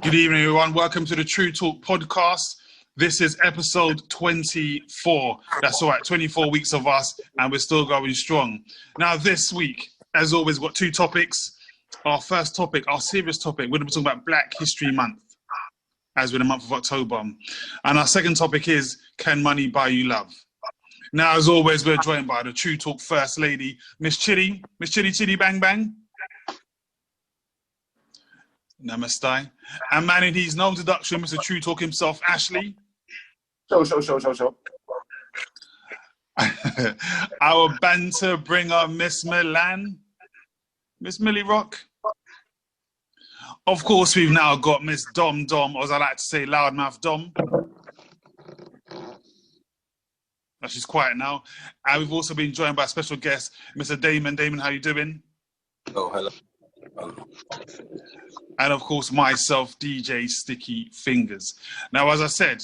Good evening, everyone. Welcome to the TruuuTalk podcast. This is episode 24. That's all right, 24 weeks of us, and we're still going strong. Now, this week, as always, we've got two topics. Our first topic, our serious topic, we're going to be talking about Black History Month, as we're in the month of October. And our second topic is, can money buy you love? Now, as always, we're joined by the TruuuTalk First Lady, Miss Chitty. Miss Chitty Bang Bang. Namaste. And man, it needs no introduction, Mr. TruuuTalk himself, Ashley. Show. Our banter bringer, Miss Milan. Miss Millie Rock. Of course, we've now got Miss Dom, or as I like to say, Loudmouth Dom. Oh, she's quiet now. And we've also been joined by a special guest, Mr. Damon. Damon, how you doing? Oh, hello. And of course, myself, DJ Sticky Fingers. Now, as I said,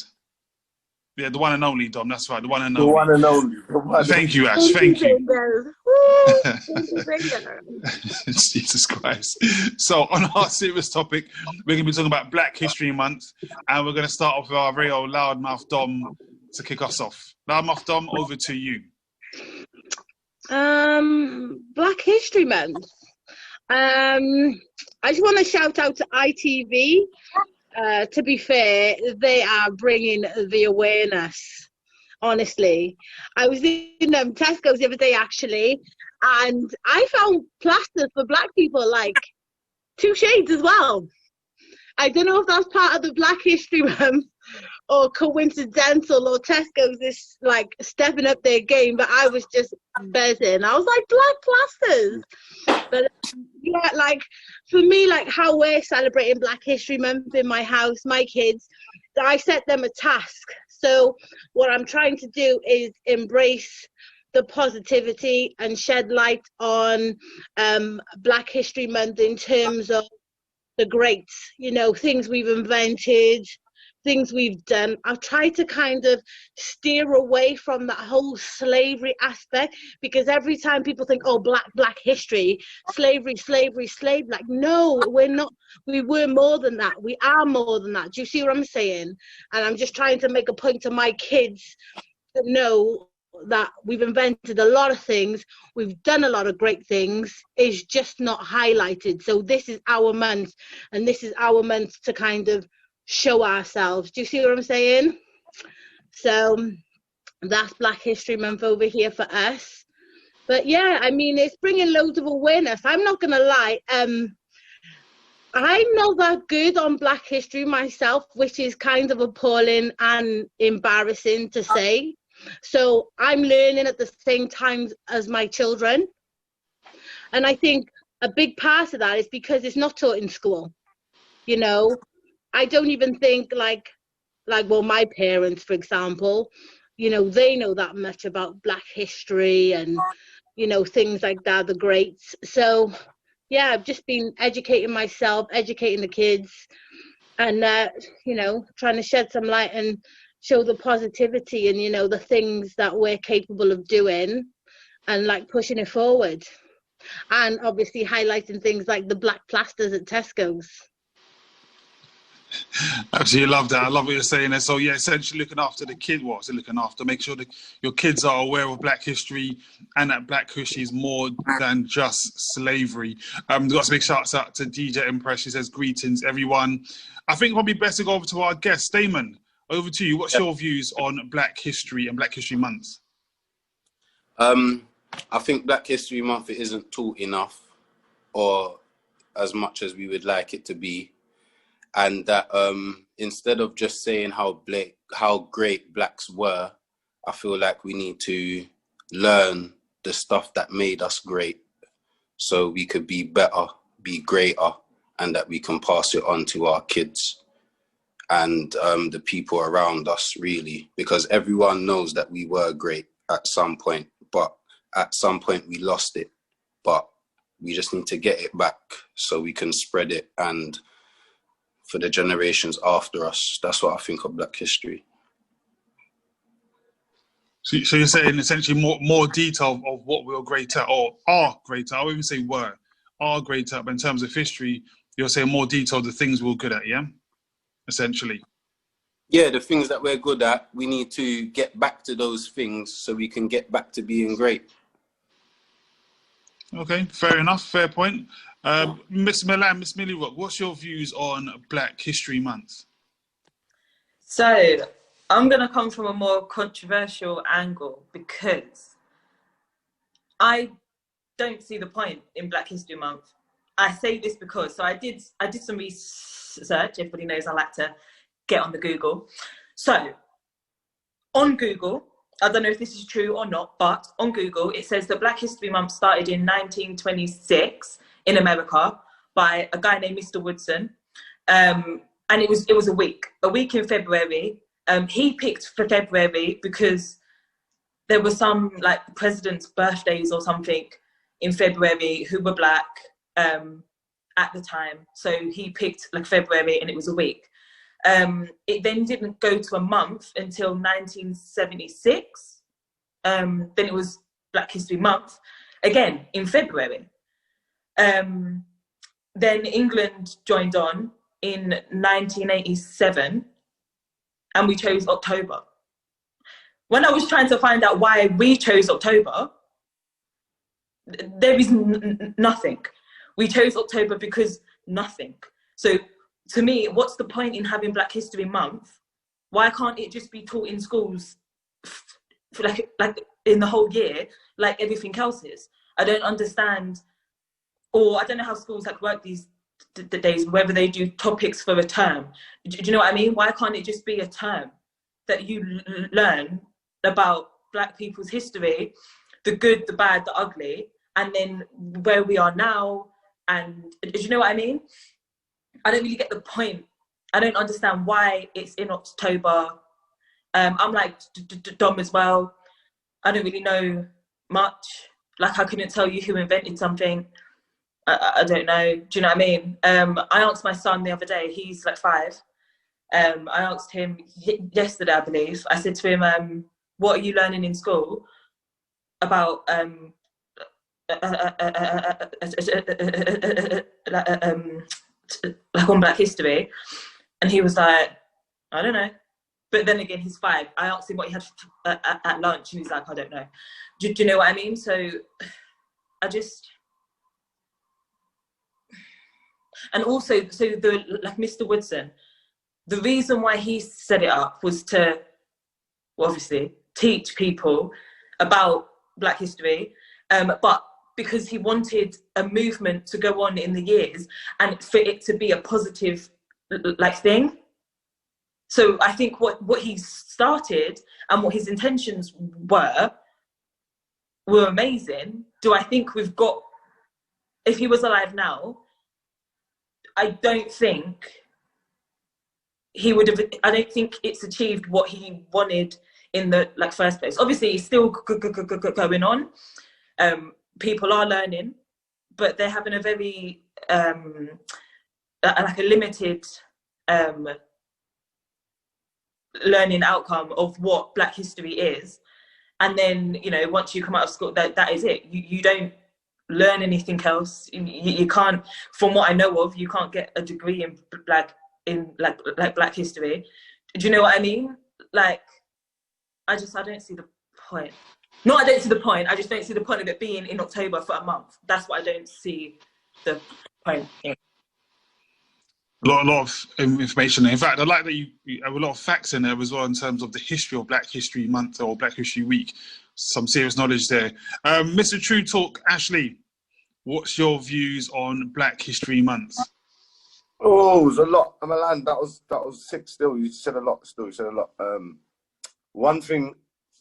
yeah, the one and only, Dom, that's right, the one and only. The one and only. Thank you, Ash, thank you. Jesus Christ. So, on our serious topic, we're going to be talking about Black History Month, and we're going to start off with our very old Loudmouth Dom to kick us off. Loudmouth Dom, over to you. Black History Month. I just want to shout out to ITV. To be fair, they are bringing the awareness. Honestly, I was in Tesco's the other day actually, and I found plasters for Black people like 2 shades as well. I don't know if that's part of the Black History Month or coincidental, or Tesco's is like stepping up their game, but I was just buzzing. I was like, Black plasters. But yeah, like for me, like how we're celebrating Black History Month in my house, my kids, I set them a task. So what I'm trying to do is embrace the positivity and shed light on Black History Month in terms of the greats, you know, things we've invented, things we've done. I've tried to kind of steer away from that whole slavery aspect, because every time people think, oh, black history, slavery, like, no, we're not. We were more than that. We are more than that. Do you see what I'm saying? And I'm just trying to make a point to my kids to know that we've invented a lot of things, we've done a lot of great things, it's just not highlighted. So this is our month, and this is our month to kind of show ourselves. Do you see what I'm saying? So that's Black History Month over here for us. But yeah, I mean, it's bringing loads of awareness. I'm not gonna lie, I'm not that good on Black history myself, which is kind of appalling and embarrassing to say. So I'm learning at the same time as my children, and I think a big part of that is because it's not taught in school. You know, I don't even think like well, my parents, for example, you know, they know that much about Black history and, you know, things like that, the greats. So yeah, I've just been educating myself, educating the kids, and you know, trying to shed some light and show the positivity and, you know, the things that we're capable of doing, and like pushing it forward, and obviously highlighting things like the Black plasters at Tesco's. Absolutely love that. I love what you're saying there. So yeah, essentially looking after the kid, make sure that your kids are aware of Black history, and that Black history is more than just slavery. We've got some big shouts out to DJ Empress. She says, greetings everyone. I think probably best to go over to our guest, Damon. Over to you. What's your views on Black history and Black History Month? I think Black History Month isn't taught enough, or as much as we would like it to be. And that instead of just saying how great Blacks were, I feel like we need to learn the stuff that made us great, so we could be better, be greater, and that we can pass it on to our kids and the people around us, really, because everyone knows that we were great at some point, but at some point we lost it. But we just need to get it back so we can spread it, and for the generations after us. That's what I think of Black history. So you're saying essentially more detail of what we were great at, or are great at. I wouldn't even say were, are great at, but in terms of history, you're saying more detail of the things we were good at, yeah? essentially. Yeah, the things that we're good at, we need to get back to those things so we can get back to being great. Okay, fair enough, fair point. Miss Milan, Miss Millie Rock, what's your views on Black History Month? So I'm going to come from a more controversial angle because I don't see the point in Black History Month. I say this because, so I did some research. Everybody knows I like to get on the Google. So on Google, I don't know if this is true or not, but on Google, it says that Black History Month started in 1926 in America by a guy named Mr. Woodson. And it was a week in February. He picked for February because there were some like presidents' birthdays or something in February who were Black at the time. So he picked like February and it was a week. It then didn't go to a month until 1976. Then it was Black History Month again in February. Then England joined on in 1987 and we chose October. When I was trying to find out why we chose October, there is nothing. We chose October because nothing. So to me, what's the point in having Black History Month? Why can't it just be taught in schools for like in the whole year, like everything else is? I don't understand, or I don't know how schools like work these days, whether they do topics for a term. Do you know what I mean? Why can't it just be a term that you learn about Black people's history, the good, the bad, the ugly, and then where we are now? And do you know what I mean? I don't really get the point. I don't understand why it's in October. I'm like Dom as well. I don't really know much. Like I couldn't tell you who invented something. I don't know. Do you know what I mean? I asked my son the other day, he's like 5. I asked him yesterday, I believe. I said to him, what are you learning in school about like on Black history? And he was like, I don't know. But then again, he's 5. I asked him what he had at lunch and he's like, I don't know. Do you know what I mean? So I just... And also, so like Mr. Woodson, the reason why he set it up was to, well, obviously, teach people about Black history, but because he wanted a movement to go on in the years and for it to be a positive like thing. So I think what he started and what his intentions were amazing. Do I think we've got, if he was alive now, I don't think he would have, I don't think it's achieved what he wanted in the like first place. Obviously it's still going on. People are learning, but they're having a very like a limited learning outcome of what Black history is. And then, you know, once you come out of school, that is it. You don't learn anything else. You can't, from what I know of, you can't get a degree in Black history. Do you know what I mean? Like, I don't see the point. No, I don't see the point. I just don't see the point of it being in October for a month. That's what I don't see the point in. A lot of information. In fact, I like that you have a lot of facts in there as well in terms of the history of Black History Month or Black History Week. Some serious knowledge there. Mr. TruuuTalk, Ashley, what's your views on Black History Month? Oh, it was a lot. Milan, that was sick. Still, you said a lot. One thing,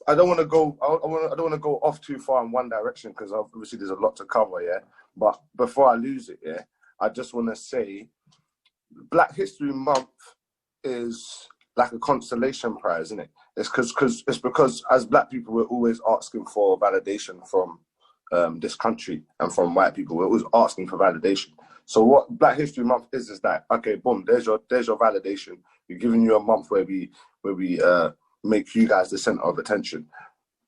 I don't want to go. I don't want to go off too far in one direction because obviously there's a lot to cover. Yeah, but before I lose it, yeah, I just want to say, Black History Month is like a consolation prize, isn't it? It's because as Black people, we're always asking for validation from this country and from white people. We're always asking for validation. So what Black History Month is that, okay, boom, there's your validation. We're giving you a month where we make you guys the center of attention.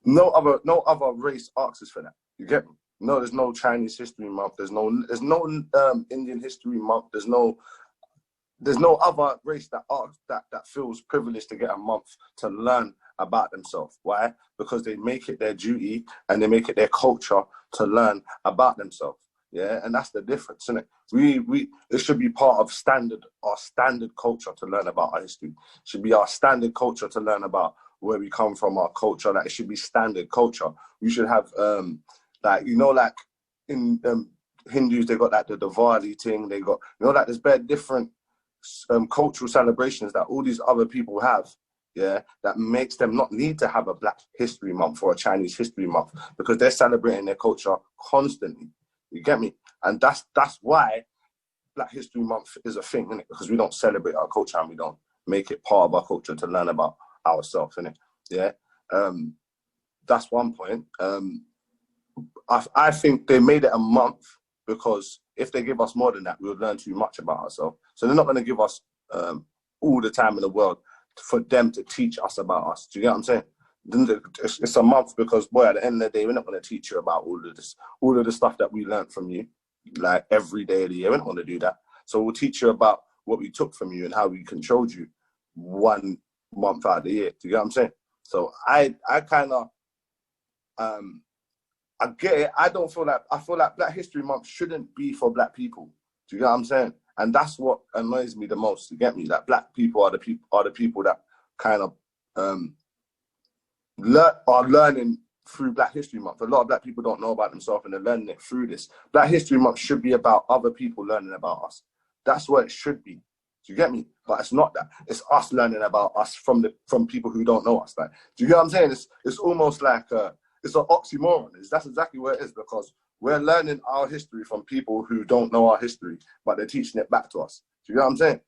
No other race asks us for that. You get me? No, there's no Chinese History Month. There's no Indian History Month. There's no there's no other race that feels privileged to get a month to learn about themselves. Why? Because they make it their duty and they make it their culture to learn about themselves. Yeah, and that's the difference, isn't it? It should be part of our standard culture to learn about our history. It should be our standard culture to learn about where we come from, our culture. Like, it should be standard culture. We should have like, you know, like in Hindus, they got like the Diwali thing. They got, you know, like there's very different cultural celebrations that all these other people have. Yeah, that makes them not need to have a Black History Month or a Chinese History Month, because they're celebrating their culture constantly. You get me? And that's why Black History Month is a thing, innit? Because we don't celebrate our culture and we don't make it part of our culture to learn about ourselves, innit? Yeah. That's one point. I think they made it a month because if they give us more than that, we'll learn too much about ourselves. So they're not going to give us all the time in the world for them to teach us about us. Do you get what I'm saying? It's a month because, boy, at the end of the day, we're not going to teach you about all of the stuff that we learned from you, like every day of the year. We're not going to do that. So we'll teach you about what we took from you and how we controlled you 1 month out of the year. Do you get what I'm saying? So I kind of, I get it. I feel like Black History Month shouldn't be for Black people. Do you get what I'm saying? And that's what annoys me the most. You get me? That Black people are the people that kind of are learning through Black History Month. A lot of Black people don't know about themselves and they're learning it through this. Black History Month should be about other people learning about us. That's what it should be. Do you get me? But it's not that. It's us learning about us from people who don't know us. Like, do you get what I'm saying? It's almost like it's an oxymoron. That's exactly what it is, because we're learning our history from people who don't know our history, but they're teaching it back to us. Do you get what I'm saying?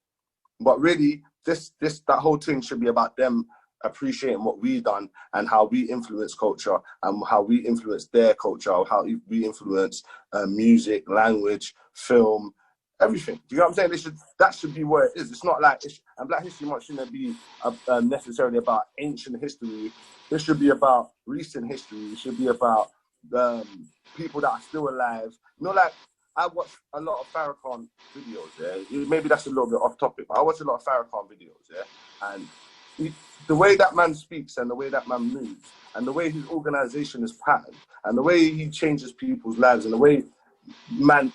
But really, that whole thing should be about them appreciating what we've done and how we influence culture and how we influence their culture, how we influence music, language, film, everything. Do you know what I'm saying? That should be where it is. It's not like, and Black History Month shouldn't be necessarily about ancient history. It should be about recent history. It should be about people that are still alive. You know, like, I watch a lot of Farrakhan videos, yeah? Maybe that's a little bit off topic, but I watch a lot of Farrakhan videos, yeah? And the way that man speaks and the way that man moves and the way his organization is patterned and the way he changes people's lives and the way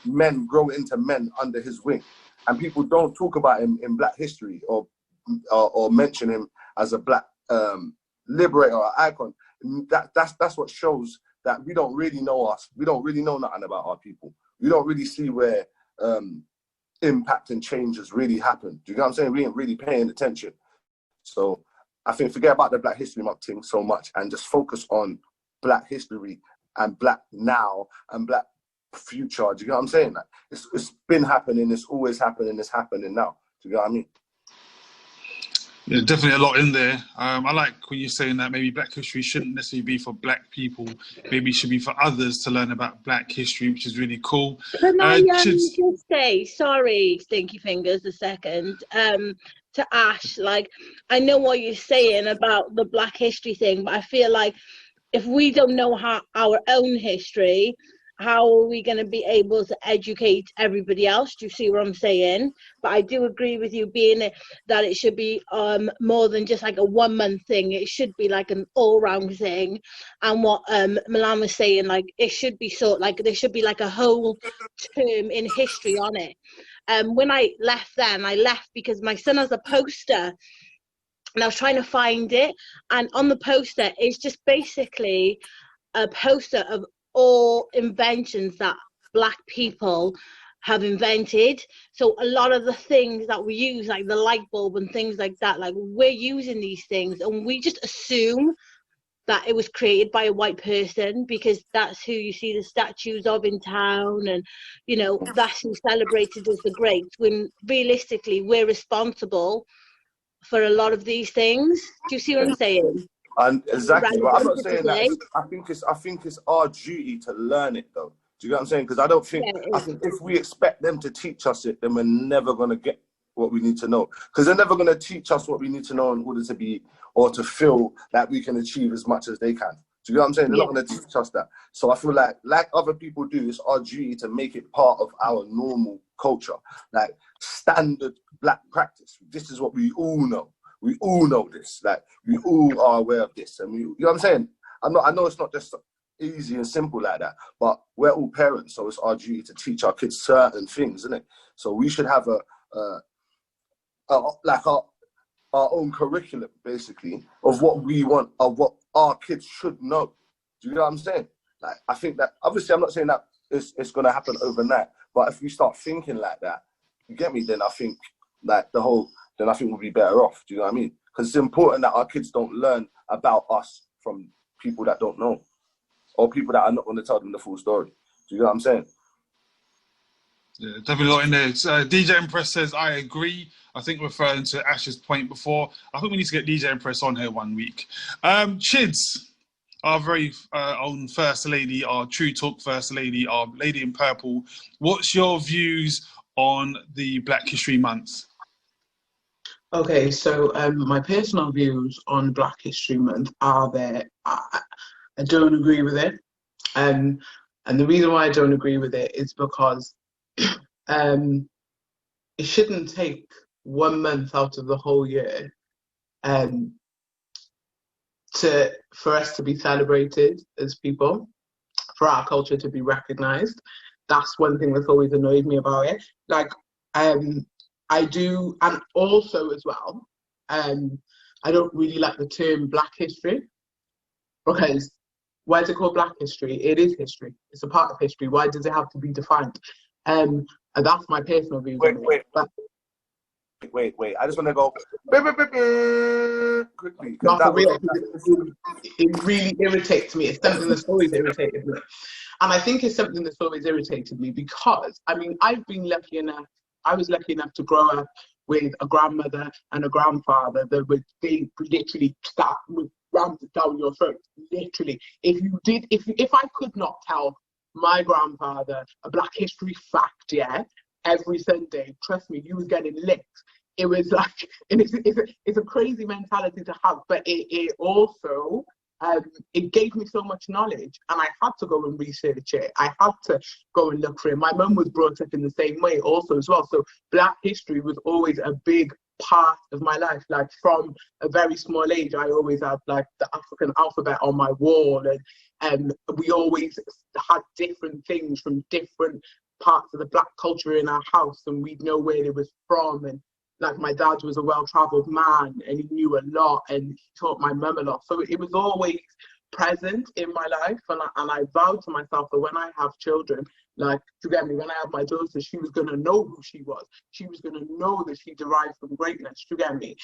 men grow into men under his wing, and people don't talk about him in Black history or mention him as a Black liberator or icon. That's what shows that we don't really know us. We don't really know nothing about our people. We don't really see where impact and changes really happen. Do you know what I'm saying? We ain't really paying attention. So I think forget about the Black History Month thing so much and just focus on Black history and Black now and Black future. Do you know what I'm saying? Like, it's been happening, it's always happening, it's happening now. Do you know what I mean? Yeah, definitely a lot in there. I like when you're saying that maybe Black history shouldn't necessarily be for Black people. Maybe it should be for others to learn about Black history, which is really cool. Can I just say, sorry, Stinky Fingers, a second, to Ash, like, I know what you're saying about the Black history thing, but I feel like if we don't know our own history, how are we going to be able to educate everybody else? Do you see what I'm saying? But I do agree with you that it should be more than just like a 1 month thing. It should be like an all-round thing. And what Milan was saying, like, it should be there should be like a whole term in history on it. When I left because my son has a poster and I was trying to find it. And on the poster, it's just basically a poster of all inventions that Black people have invented. So a lot of the things that we use, like the light bulb and things like that, like, we're using these things and we just assume that it was created by a white person because that's who you see the statues of in town, and, you know, that's who's celebrated as the greats, when realistically we're responsible for a lot of these things. Do you see what I'm saying? And exactly, but I'm not saying that. I think it's our duty to learn it, though. Do you get what I'm saying? Because I think if we expect them to teach us it, then we're never going to get what we need to know. Because they're never going to teach us what we need to know in order to be, or to feel that we can achieve as much as they can. Do you know what I'm saying? They're Yeah. not going to teach us that. So I feel like other people do, it's our duty to make it part of our normal culture, like standard black practice. This is what we all know. We all know this. Like, we all are aware of this. And you know what I'm saying? I know it's not just easy and simple like that, but we're all parents, so it's our duty to teach our kids certain things, isn't it? So we should have our own curriculum, basically, of what we want, of what our kids should know. Do you know what I'm saying? Like, I think that, obviously, I'm not saying that it's going to happen overnight, but if we start thinking like that, you get me, then I think like then I think we'll be better off. Do you know what I mean? Because it's important that our kids don't learn about us from people that don't know, or people that are not going to tell them the full story. Do you know what I'm saying? Yeah, definitely a lot in there. DJ Impress says, I agree. I think referring to Ash's point before, I think we need to get DJ Impress on here one week. Chids, our very own First Lady, our TruuuTalk First Lady, our Lady in Purple. What's your views on the Black History Month? Okay, so my personal views on Black History Month are that I don't agree with it. And the reason why I don't agree with it is because it shouldn't take 1 month out of the whole year for us to be celebrated as people, for our culture to be recognised. That's one thing that's always annoyed me about it. Like, I do, and also as well, I don't really like the term Black History, because why is it called Black History? It is history. It's a part of history. Why does it have to be defined? And that's my personal views on it. Wait. I just want to go quickly. Not for real. It really irritates me. It's something that's always irritated me. And I think it's something that's always irritated me because, I mean, I was lucky enough to grow up with a grandmother and a grandfather that they literally rammed it down your throat. Literally. If I could not tell my grandfather a Black History fact, every Sunday, trust me, you was getting licked. It was like, and it's a crazy mentality to have, but it also, it gave me so much knowledge, and I had to go and research it. I had to go and look for it. My mum was brought up in the same way also as well. So Black history was always a big part of my life. Like, from a very small age, I always had like the African alphabet on my wall, and we always had different things from different parts of the Black culture in our house, and we'd know where it was from. And like, my dad was a well-travelled man, and he knew a lot, and he taught my mum a lot. So it was always present in my life, and I vowed to myself that when I have children, like, to get me, when I have my daughter, she was going to know who she was. She was going to know that she derived from greatness, to get me.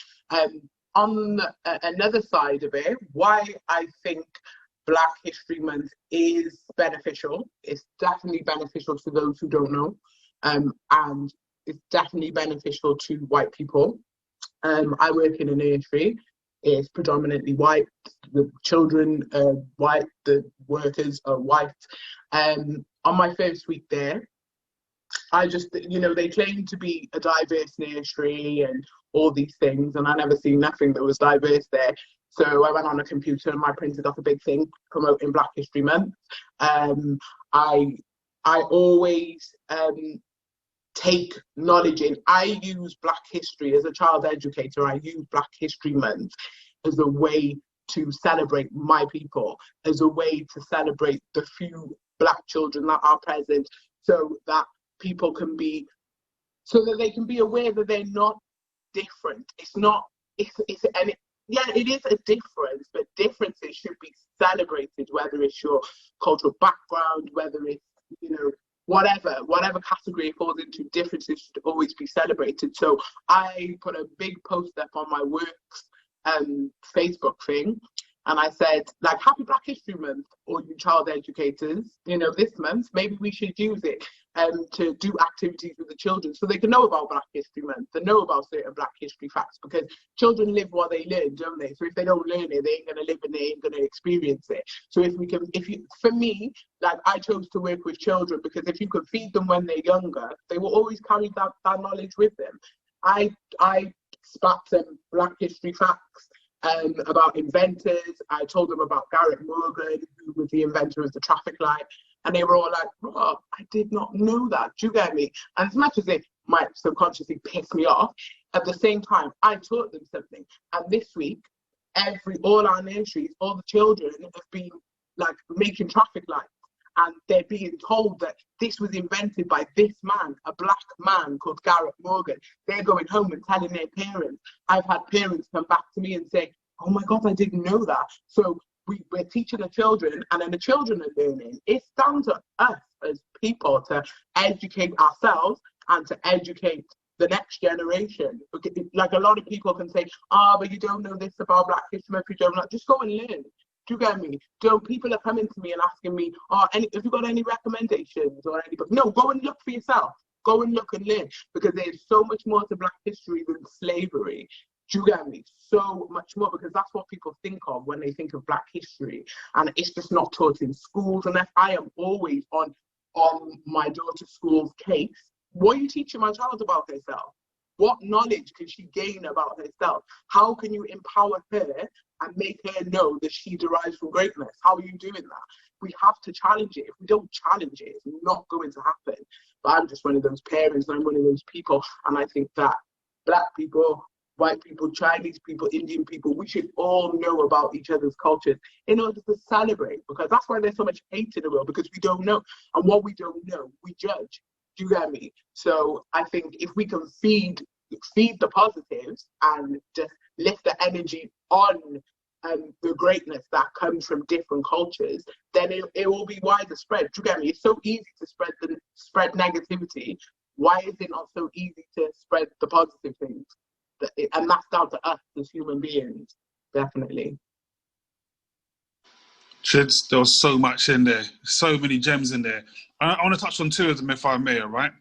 On another side of it, why I think Black History Month is beneficial. It's definitely beneficial to those who don't know, and it's definitely beneficial to white people. I work in a nursery. It's predominantly white. The children are white. The workers are white. On my first week there, I just, they claim to be a diverse nursery and all these things, and I never seen nothing that was diverse there. So I went on a computer and I printed off a big thing promoting Black History Month. I always take knowledge in. I use Black history as a child educator. I use Black History Month as a way to celebrate my people, as a way to celebrate the few Black children that are present, so that people can be, so that they can be aware that they're not different. It's not, it is a difference, but differences should be celebrated, whether it's your cultural background, whether it's, whatever category it falls into, differences should always be celebrated. So I put a big post up on my work's Facebook thing, and I said, like, happy Black History Month, all you child educators. This month, maybe we should use it to do activities with the children so they can know about Black History Month and know about certain Black history facts, because children live what they learn, don't they? So if they don't learn it, they ain't going to live and they ain't going to experience it. So for me, like, I chose to work with children because if you could feed them when they're younger, they will always carry that knowledge with them. I spat some Black history facts about inventors. I told them about Garrett Morgan, who was the inventor of the traffic light. And they were all like, Rob, I did not know that. Do you get me? And as much as it might subconsciously piss me off, at the same time, I taught them something. And this week, all our nurseries, all the children have been like making traffic lights. And they're being told that this was invented by this man, a black man called Garrett Morgan. They're going home and telling their parents. I've had parents come back to me and say, oh my God, I didn't know that. So we're teaching the children, and then the children are learning. It's down to us as people to educate ourselves and to educate the next generation. Like a lot of people can say, but you don't know this about Black history, you don't know. Just go and learn. Do you get me? People are coming to me and asking me, have you got any recommendations or anything? No, go and look for yourself. Go and look and learn, because there's so much more to Black history than slavery. Do you get me? So much more, because that's what people think of when they think of Black history, and it's just not taught in schools. And I am always on my daughter's school's case. What are you teaching my child about herself? What knowledge can she gain about herself? How can you empower her and make her know that she derives from greatness? How are you doing that? We have to challenge it. If we don't challenge it, it's not going to happen. But I'm just one of those parents, and I'm one of those people, and I think that Black people, white people, Chinese people, Indian people, we should all know about each other's cultures in order to celebrate, because that's why there's so much hate in the world, because we don't know. And what we don't know, we judge. Do you get me? So I think if we can feed the positives and just lift the energy on the greatness that comes from different cultures, then it will be widespread. Do you get me? It's so easy to spread negativity. Why is it not so easy to spread the positive things? And that's down to us as human beings, definitely. Chids, there was so much in there, so many gems in there. I want to touch on two of them, if I may, all right?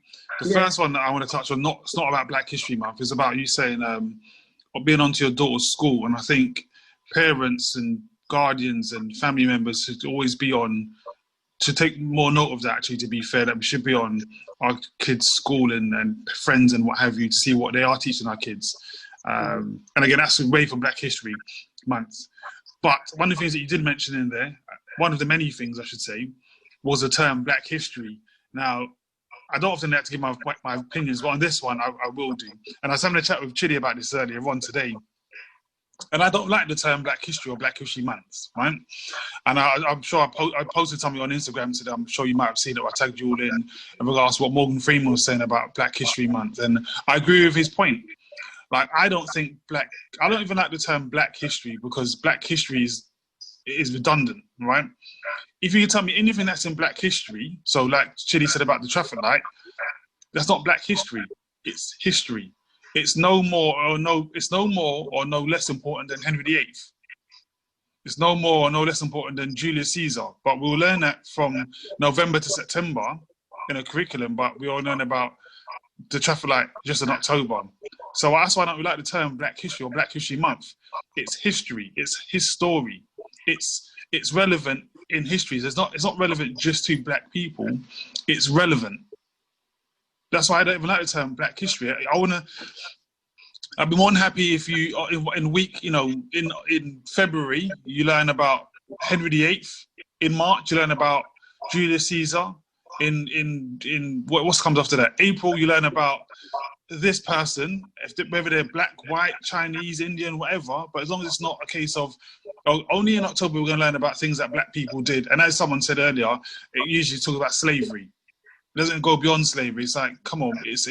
The first one that I want to touch on, it's not about Black History Month, it's about you saying, being onto your daughter's school. And I think parents and guardians and family members should always be on, to take more note of that, actually, to be fair, that we should be on our kids' school and friends and what have you, to see what they are teaching our kids. And again, that's away from Black History Month. But one of the things that you did mention in there, one of the many things I should say, was the term Black History. Now, I don't often like to give my opinions, but on this one, I will do. And I was having a chat with Chidi about this earlier on today. And I don't like the term Black History or Black History Month, right? And I'm sure I posted something on Instagram today. I'm sure you might have seen it. I tagged you all in regards to what Morgan Freeman was saying about Black History Month. And I agree with his point. Like, I don't even like the term Black History, because Black History is redundant, right? If you can tell me anything that's in Black History, so like Chidi said about the traffic light, that's not Black History. It's history. It's no more or no less important than Henry VIII. It's no more or no less important than Julius Caesar. But we'll learn that from November to September in a curriculum, but we all learn about the traffic light just in October. So that's why I don't like the term Black History or Black History Month. It's history. It's his story. It's relevant in history. It's not relevant just to Black people. It's relevant. That's why I don't even like the term Black History. I'd be more than happy if you in February you learn about Henry VIII. In March you learn about Julius Caesar. In what comes after that? April you learn about this person, whether they're Black, white, Chinese, Indian, whatever. But as long as it's not a case of only in October we're going to learn about things that Black people did. And as someone said earlier, it usually talks about slavery. It doesn't go beyond slavery. It's like, come on, it's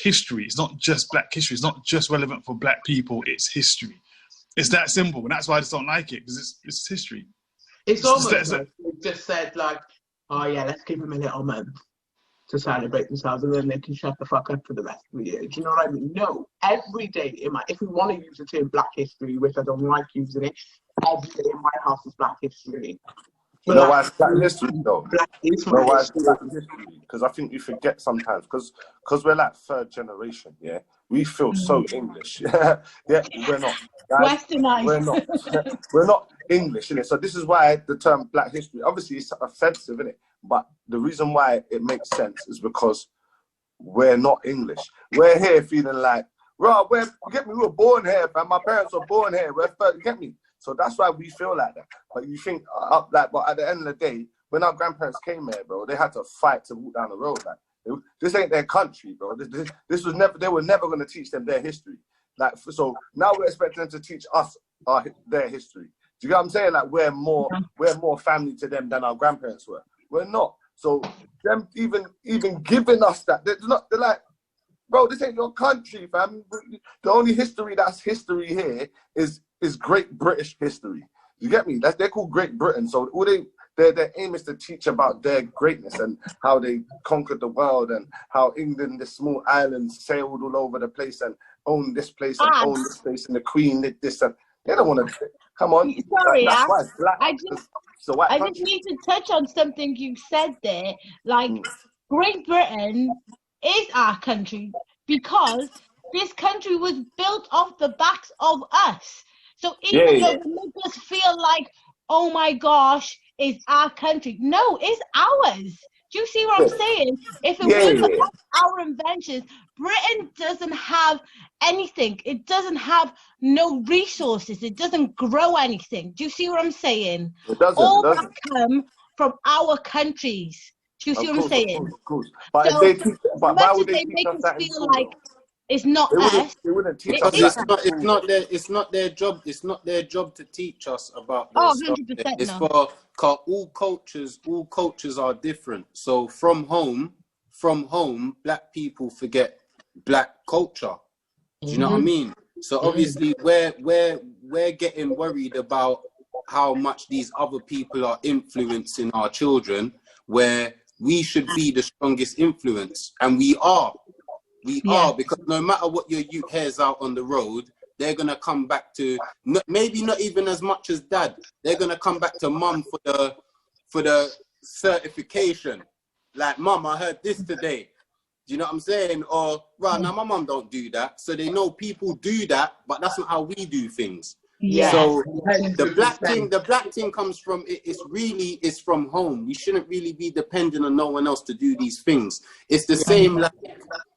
history. It's not just Black history. It's not just relevant for Black people. It's history. It's that simple, and that's why I just don't like it, because it's history. It's almost like they just said, like, oh yeah, let's give them a little month to celebrate themselves, and then they can shut the fuck up for the rest of the year. Do you know what I mean? No, every day if we want to use the term Black History, which I don't like using it, every day in my house is Black History. You know why it's Black History though? History. Because I think we forget sometimes, because we're like third generation, yeah? We feel so English. Yeah, we're not. Guys, Westernized. We're not English, innit? So this is why the term Black History, obviously it's offensive, innit? But the reason why it makes sense is because we're not English. We're here feeling like Bro, get me, we were born here, fam. My parents were born here. Get me. So that's why we feel like that. But you think, but at the end of the day, when our grandparents came here, bro, they had to fight to walk down the road. Like, this ain't their country, bro. This was never. They were never going to teach them their history. Like, so now we're expecting them to teach us their history. Do you get what I'm saying? Like, we're more family to them than our grandparents were. We're not. So them even giving us that, they're like, bro, this ain't your country, fam. The only history that's history here is Great British history. You get me? They're called Great Britain. So all their aim is to teach about their greatness and how they conquered the world and how England, this small island, sailed all over the place and owned this place and owned this place, and the Queen did this. And they don't want to. Come on. Sorry, that's why it's black. I just need to touch on something you said there. Like, Great Britain is our country because this country was built off the backs of us. So even though they make us feel like, oh my gosh, it's our country. No, it's ours. Do you see what I'm saying? If it wasn't our inventions, Britain doesn't have anything. It doesn't have no resources. It doesn't grow anything. Do you see what I'm saying? It doesn't. All that come from our countries. Do you see what I'm saying? Of course. But so, why would they make us feel like it's not us? They wouldn't teach us that. It's not their job. It's not their job to teach us about this. 100% It's for all cultures are different. So from home, black people forget black culture. Do you know what I mean? So obviously we're getting worried about how much these other people are influencing our children, where we should be the strongest influence, and we are. We are, because no matter what your youth hairs out on the road, they're going to come back to, maybe not even as much as dad. They're going to come back to mum for the certification. Like, mum, I heard this today. Do you know what I'm saying? Or, right, now my mum don't do that. So they know people do that, but that's not how we do things. Yeah. So the black thing comes from, it's from home. We shouldn't really be dependent on no one else to do these things. It's the same,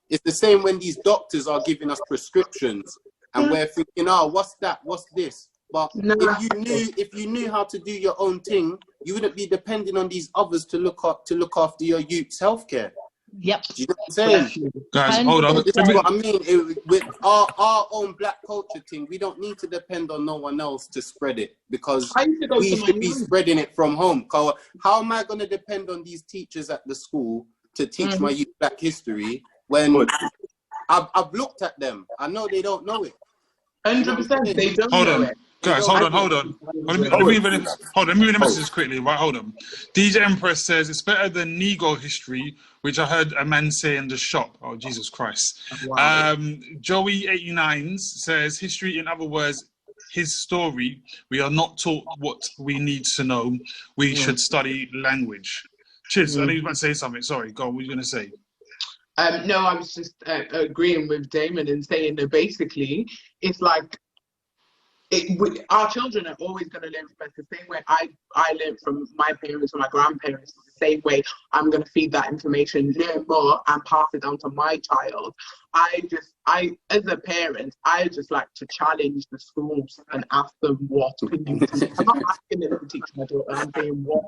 it's the same when these doctors are giving us prescriptions and we're thinking, oh, what's that? What's this? But if you knew how to do your own thing, you wouldn't be depending on these others to look after your youth's healthcare. Yep. Do you know what I'm saying? Guys, hold on. This is what I mean. With our own black culture thing, we don't need to depend on no one else to spread it, because we should be spreading it from home. How am I going to depend on these teachers at the school to teach my youth black history when I've looked at them? I know they don't know it. 100%. They don't know it. Guys, hold on. Let me read the messages quickly, right? Hold on. DJ Empress says it's better than Negro history, which I heard a man say in the shop. Oh, Jesus Christ. Wow. Joey89 says history, in other words, his story. We are not taught what we need to know. We should study language. Chiz, I know you were about to say something. Sorry, go on. What were you going to say? No, I was just agreeing with Damon and saying that basically it's like, our children are always going to learn from us the same way I learned from my parents or my grandparents. The same way I'm going to feed that information, learn more, and pass it down to my child. As a parent, I just like to challenge the schools and ask them, what can you teach? I'm not asking them to teach my daughter. I'm saying, what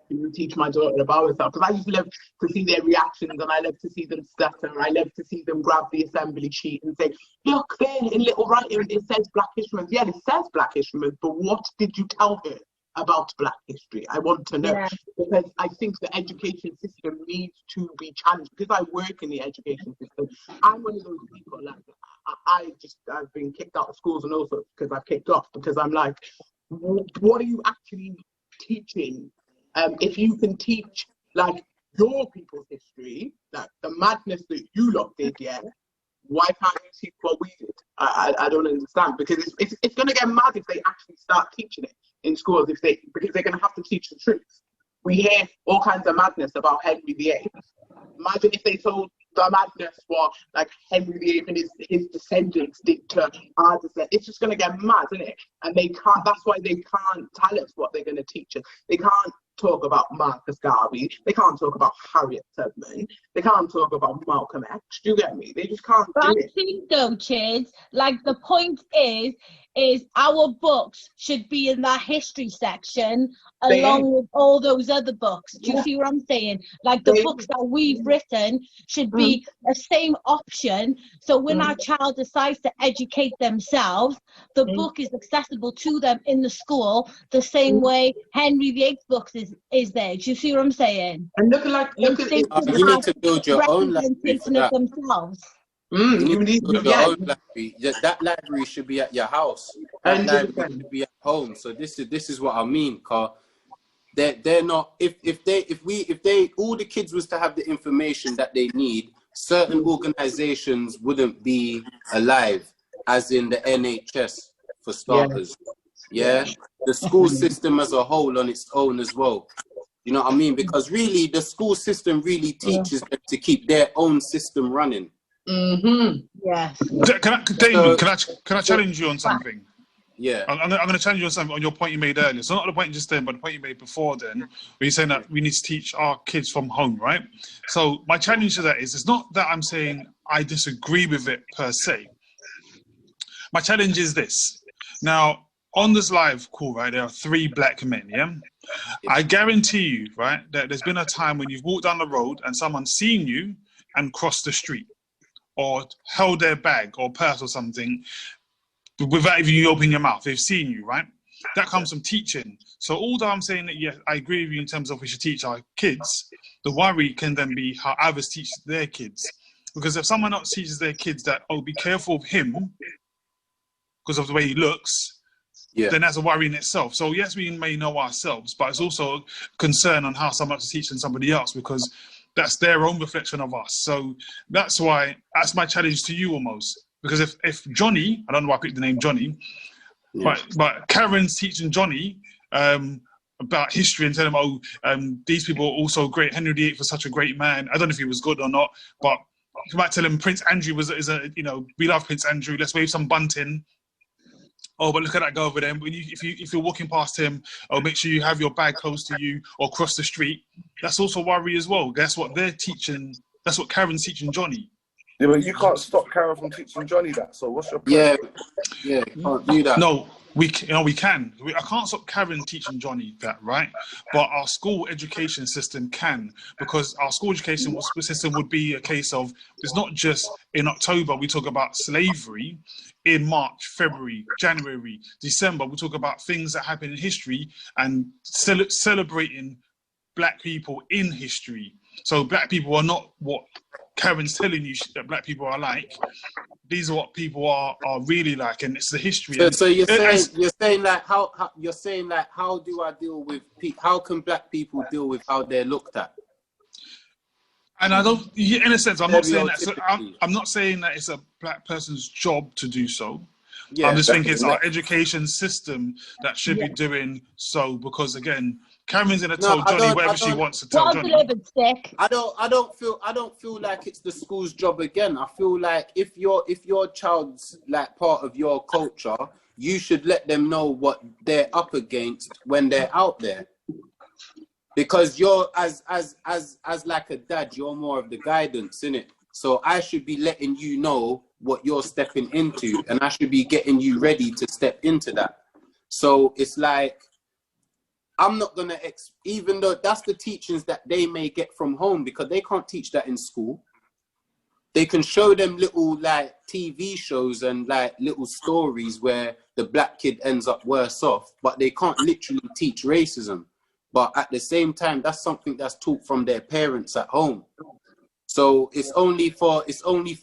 can you teach my daughter about herself? Because I just love to see their reactions, and I love to see them stutter. I love to see them grab the assembly sheet and say, look, there in little writing, it says Black History Month. Yeah, it says Black History Month, but what did you tell her about Black history? I want to know, because I think the education system needs to be challenged. Because I work in the education system, I'm one of those people, like, I've been kicked out of schools and also because I've kicked off, because I'm like, what are you actually teaching? If you can teach like your people's history, like the madness that you lot did, why can't you teach what we did? I don't understand, because it's going to get mad if they actually start teaching it in schools, because they're going to have to teach the truth. We hear all kinds of madness about Henry VIII. Imagine if they told the madness what like Henry VIII and his descendants did to our descendants. It's just going to get mad, isn't it? And they can't. That's why they can't tell us what they're going to teach us. They can't talk about Marcus Garvey. They can't talk about Harriet Tubman. They can't talk about Malcolm X. Do you get me? They just can't But do I it. think though, Chids, like the point is our books should be in that history section along with all those other books. Do you see what I'm saying? Like the books that we've written should be the same option. So when our child decides to educate themselves, the book is accessible to them in the school the same way Henry VIII's books is there. Do you see what I'm saying? And look at you need to build your own library for that. Themselves. You need to build your own library. That library should be at your house. That library should be at home. So this is what I mean, Carl. They're not, if all the kids was to have the information that they need, certain organizations wouldn't be alive, as in the NHS for starters. Yeah. The school system as a whole on its own as well. You know what I mean? Because really the school system really teaches them to keep their own system running. Yes. Damien, can I challenge you on something? Yeah. I'm going to challenge you on something, on your point you made earlier. So not the point just then, but the point you made before then, where you're saying that we need to teach our kids from home, right? So my challenge to that is, it's not that I'm saying I disagree with it per se. My challenge is this. Now, on this live call, right, there are 3 black men, yeah? I guarantee you, right, that there's been a time when you've walked down the road and someone's seen you and crossed the street, or held their bag or purse or something without even you opening your mouth. They've seen you, right? That comes from teaching. So although I'm saying that, yes, I agree with you in terms of we should teach our kids, the worry can then be how others teach their kids. Because if someone else teaches their kids that, oh, be careful of him because of the way he looks, then that's a worry in itself. So yes, we may know ourselves, but it's also a concern on how someone else is teaching somebody else, because that's their own reflection of us. So that's why, that's my challenge to you almost. Because if Johnny, I don't know why I picked the name Johnny, but Karen's teaching Johnny about history and telling him, these people are also great. Henry VIII was such a great man. I don't know if he was good or not, but you might tell him Prince Andrew we love Prince Andrew. Let's wave some bunting. Oh, but look at that guy over there. If you're walking past him, make sure you have your bag close to you or cross the street. That's also worry as well. That's what they're teaching. That's what Karen's teaching Johnny. Yeah, but you can't stop Karen from teaching Johnny that. So what's your point? Yeah, you can't do that. No, we can. I can't stop Karen teaching Johnny that, right? But our school education system can, because our school education system would be a case of, it's not just in October we talk about slavery. In March, February, January, December, we talk about things that happen in history and celebrating black people in history. So black people are not what Karen's telling you that black people are like. These are what people are really like, and it's the history. So you're saying how do I deal with how can black people deal with how they're looked at? And I don't, in a sense, I'm not saying that. So I'm not saying that it's a black person's job to do so. Yeah, I'm just thinking it's our education system that should be doing so, because again, Karen's gonna tell Johnny whatever she wants to tell Johnny. I don't feel like it's the school's job again. I feel like if your child's like part of your culture, you should let them know what they're up against when they're out there. Because you're as like a dad, you're more of the guidance, innit? So I should be letting you know what you're stepping into, and I should be getting you ready to step into that. So it's like, I'm not gonna, even though that's the teachings that they may get from home, because they can't teach that in school. They can show them little like TV shows and like little stories where the black kid ends up worse off, but they can't literally teach racism. But at the same time, that's something that's taught from their parents at home. So it's only for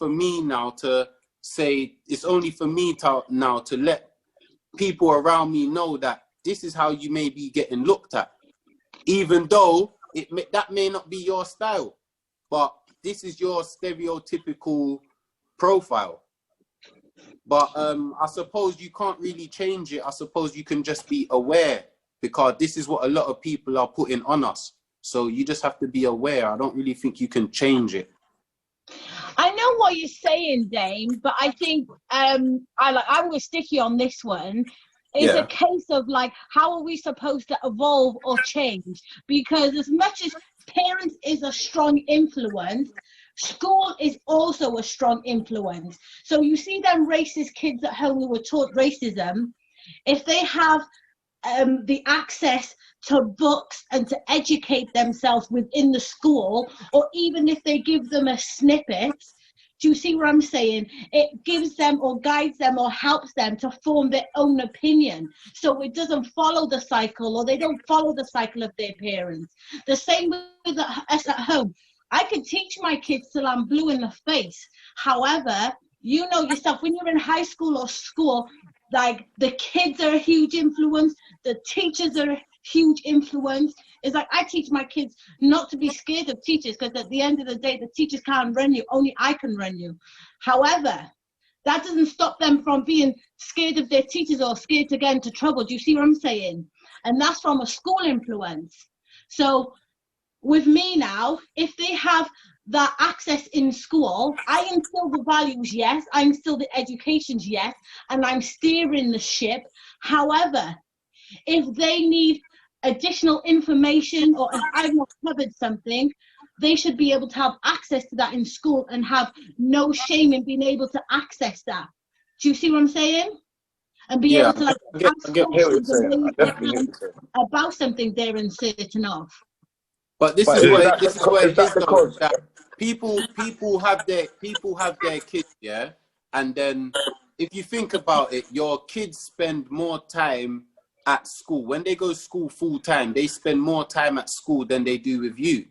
me now to say, it's only for me now to let people around me know that this is how you may be getting looked at, even though that may not be your style, but this is your stereotypical profile. But I suppose you can't really change it. I suppose you can just be aware, because this is what a lot of people are putting on us. So you just have to be aware. I don't really think you can change it. I know what you're saying, Dame, but I think I'm with Sticky on this one. It's a case of like, how are we supposed to evolve or change? Because as much as parents is a strong influence, school is also a strong influence. So you see them racist kids at home who were taught racism, if they have the access to books and to educate themselves within the school, or even if they give them a snippet, do you see what I'm saying? It gives them or guides them or helps them to form their own opinion. So it doesn't follow the cycle, or they don't follow the cycle of their parents. The same with us at home. I can teach my kids till I'm blue in the face. However, you know yourself, when you're in high school or school, like the kids are a huge influence, the teachers are a huge influence. It's like I teach my kids not to be scared of teachers, because at the end of the day, the teachers can't run you, only I can run you. However, that doesn't stop them from being scared of their teachers or scared to get into trouble. Do you see what I'm saying? And that's from a school influence. So with me now, if they have that access in school, I instill the values, yes, I instill the educations, yes, and I'm steering the ship. However, if they need additional information, or if I've not covered something, they should be able to have access to that in school and have no shame in being able to access that. Do you see what I'm saying? And be able to like ask questions about something they're uncertain of. But this is where it is though, that people have their kids, yeah, and then if you think about it, your kids spend more time at school. When they go to school full time, they spend more time at school than they do with you,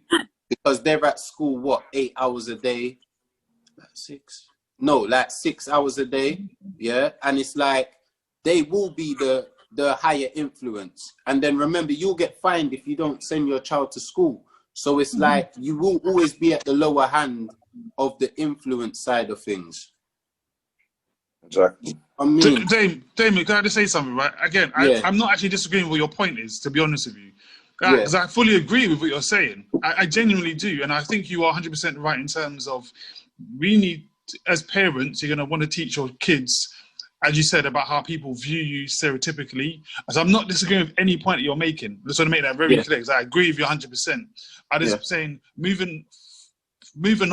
because they're at school, what, 8 hours a day? Like 6 hours a day, yeah? And it's like, they will be the higher influence. And then remember, you'll get fined if you don't send your child to school. So it's like, you will always be at the lower hand of the influence side of things. Exactly. I mean, Damien, can I just say something, right? Again, I'm not actually disagreeing with what your point is, to be honest with you. Because I fully agree with what you're saying. I genuinely do. And I think you are 100% right in terms of, we need, as parents, you're going to want to teach your kids, as you said, about how people view you stereotypically. So I'm not disagreeing with any point that you're making. I just want to make that very clear, because I agree with you 100%. I'm just saying, moving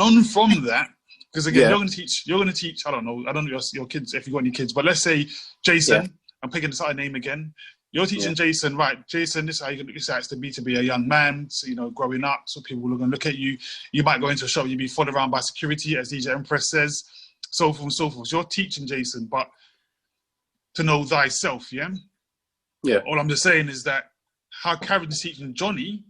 on from that, because again, you're going to teach, I don't know your kids, if you've got any kids, but let's say Jason, I'm picking this out name again. You're teaching Jason, right? Jason, this is how you're going to be a young man, so, you know, growing up, so people are going to look at you. You might go into a shop, you'll be followed around by security, as DJ Empress says, so forth and so forth. So you're teaching Jason, but to know thyself, yeah? All I'm just saying is that how Karen's teaching Johnny,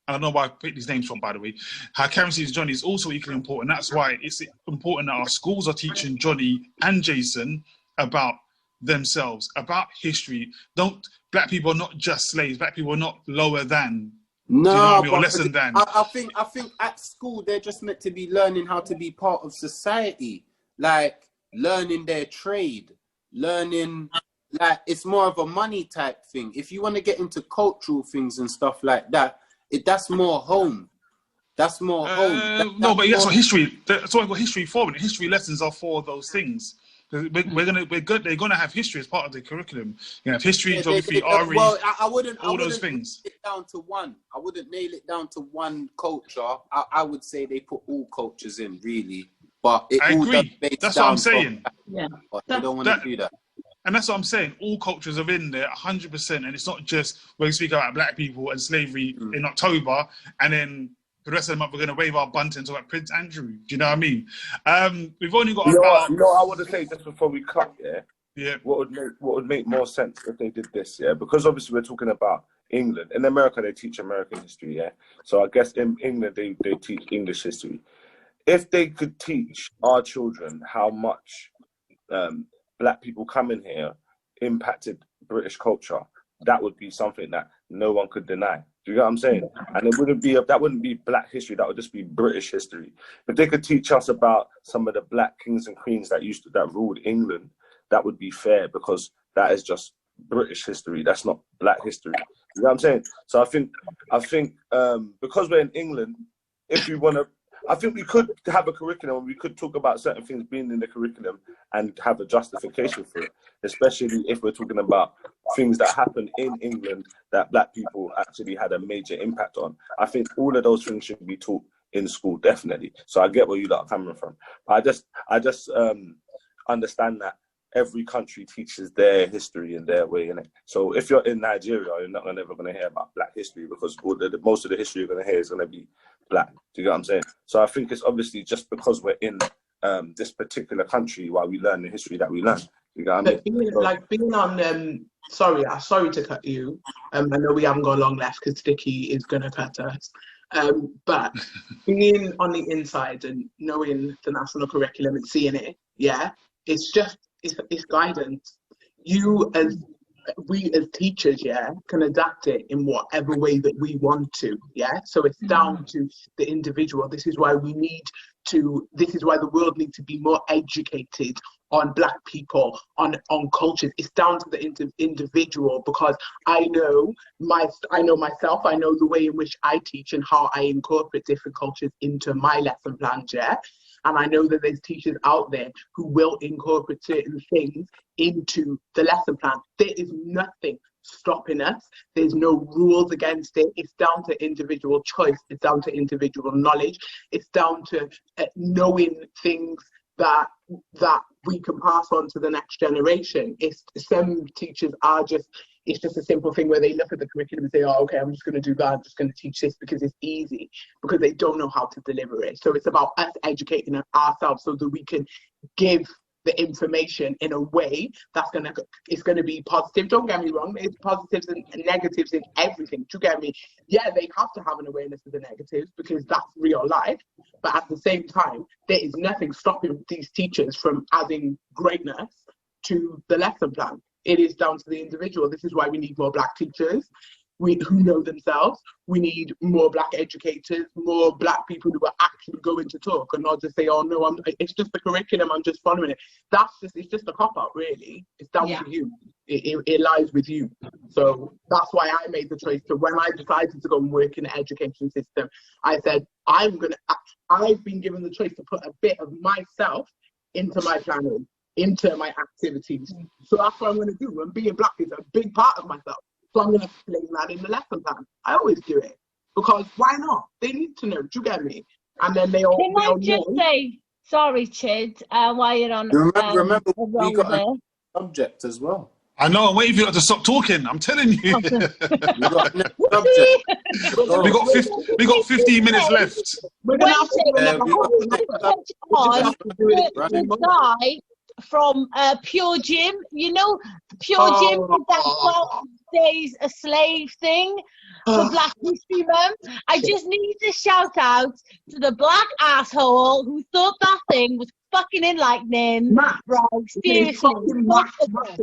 I don't know where I picked these names from, by the way, how Karen's teaching Johnny is also equally important. That's why it's important that our schools are teaching Johnny and Jason about themselves, about history. Black people are not just slaves. Black people are not lower than. No, do you know what I mean? Or lesser than. I think at school they're just meant to be learning how to be part of society, like learning their trade, learning, like, it's more of a money type thing. If you want to get into cultural things and stuff like that, that's more home. That's more home. No, but that's what history. That's what history for. And history lessons are for those things. They're gonna have history as part of the curriculum. You have history, geography, RE. Well, I wouldn't those things. Nail it down to one. I wouldn't nail it down to one culture. I would say they put all cultures in, really. But I agree. That's what I'm saying. But they don't want to do that. And that's what I'm saying. All cultures are in there, 100%. And it's not just when we speak about black people and slavery in October, and then for the rest of the month we're going to wave our buntons about Prince Andrew. Do you know what I mean? We've only got about. You know, I want to say just before we cut, what would make more sense if they did this, because obviously we're talking about England. In America, they teach American history, So I guess in England they teach English history. If they could teach our children how much black people coming here impacted British culture, that would be something that no one could deny. Do you get what I'm saying? And that wouldn't be black history, that would just be British history. If they could teach us about some of the black kings and queens that ruled England, that would be fair, because that is just British history. That's not black history. You know what I'm saying? So I think because we're in England, if we want to, I think we could have a curriculum and we could talk about certain things being in the curriculum and have a justification for it, especially if we're talking about things that happen in England that black people actually had a major impact on. I think all of those things should be taught in school, definitely. So I get where you lot are coming from. But I just understand that every country teaches their history in their way, innit? So if you're in Nigeria, you're not ever going to hear about black history because most of the history you're going to hear is going to be black. Do you get what I'm saying? So I think it's obviously just because we're in this particular country why we learn the history that we learn. You get what I mean? Being on, sorry to cut you. I know we haven't got long left because Sticky is going to cut us. But being on the inside and knowing the national curriculum and seeing it, yeah, it's guidance. We as teachers, yeah, can adapt it in whatever way that we want to, yeah. So it's down to the individual. This is why the world needs to be more educated on black people, on cultures. It's down to the individual, because I know myself, I know the way in which I teach and how I incorporate different cultures into my lesson plans, yeah. And I know that there's teachers out there who will incorporate certain things into the lesson plan. There is nothing stopping us. There's no rules against it. It's down to individual choice. It's down to individual knowledge. It's down to knowing things that we can pass on to the next generation. Some teachers are it's just a simple thing where they look at the curriculum and say, oh, okay, I'm just going to do that. I'm just going to teach this because it's easy, because they don't know how to deliver it. So it's about us educating ourselves so that we can give the information in a way it's going to be positive. Don't get me wrong, there's positives and negatives in everything. Do you get me? Yeah, they have to have an awareness of the negatives because that's real life. But at the same time, there is nothing stopping these teachers from adding greatness to the lesson plan. It is down to the individual. This is why we need more black teachers who know themselves. We need more black educators, more black people who are actually going to talk and not just say, oh no, it's just the curriculum, I'm just following it. It's just a cop-out, really. It's down to you. It lies with you. So that's why I made the choice to, when I decided to go and work in the education system, I said, I've been given the choice to put a bit of myself into my planning, into my activities. So that's what I'm going to do. And being black is a big part of myself. So I'm going to explain that in the lesson plan. I always do it. Because why not? They need to know. Do you get me? And then they all Can I just say, sorry, Chid, while you're on... Remember we got a subject as well. I know, I'm waiting for you to stop talking. I'm telling you. We got a subject. we got 15 minutes left. We're going to guy from Pure Gym. You know, Pure Gym did that 12 days a slave thing for Black History Month. I just need to shout out to the black asshole who thought that thing was fucking enlightening. Right, seriously. I hope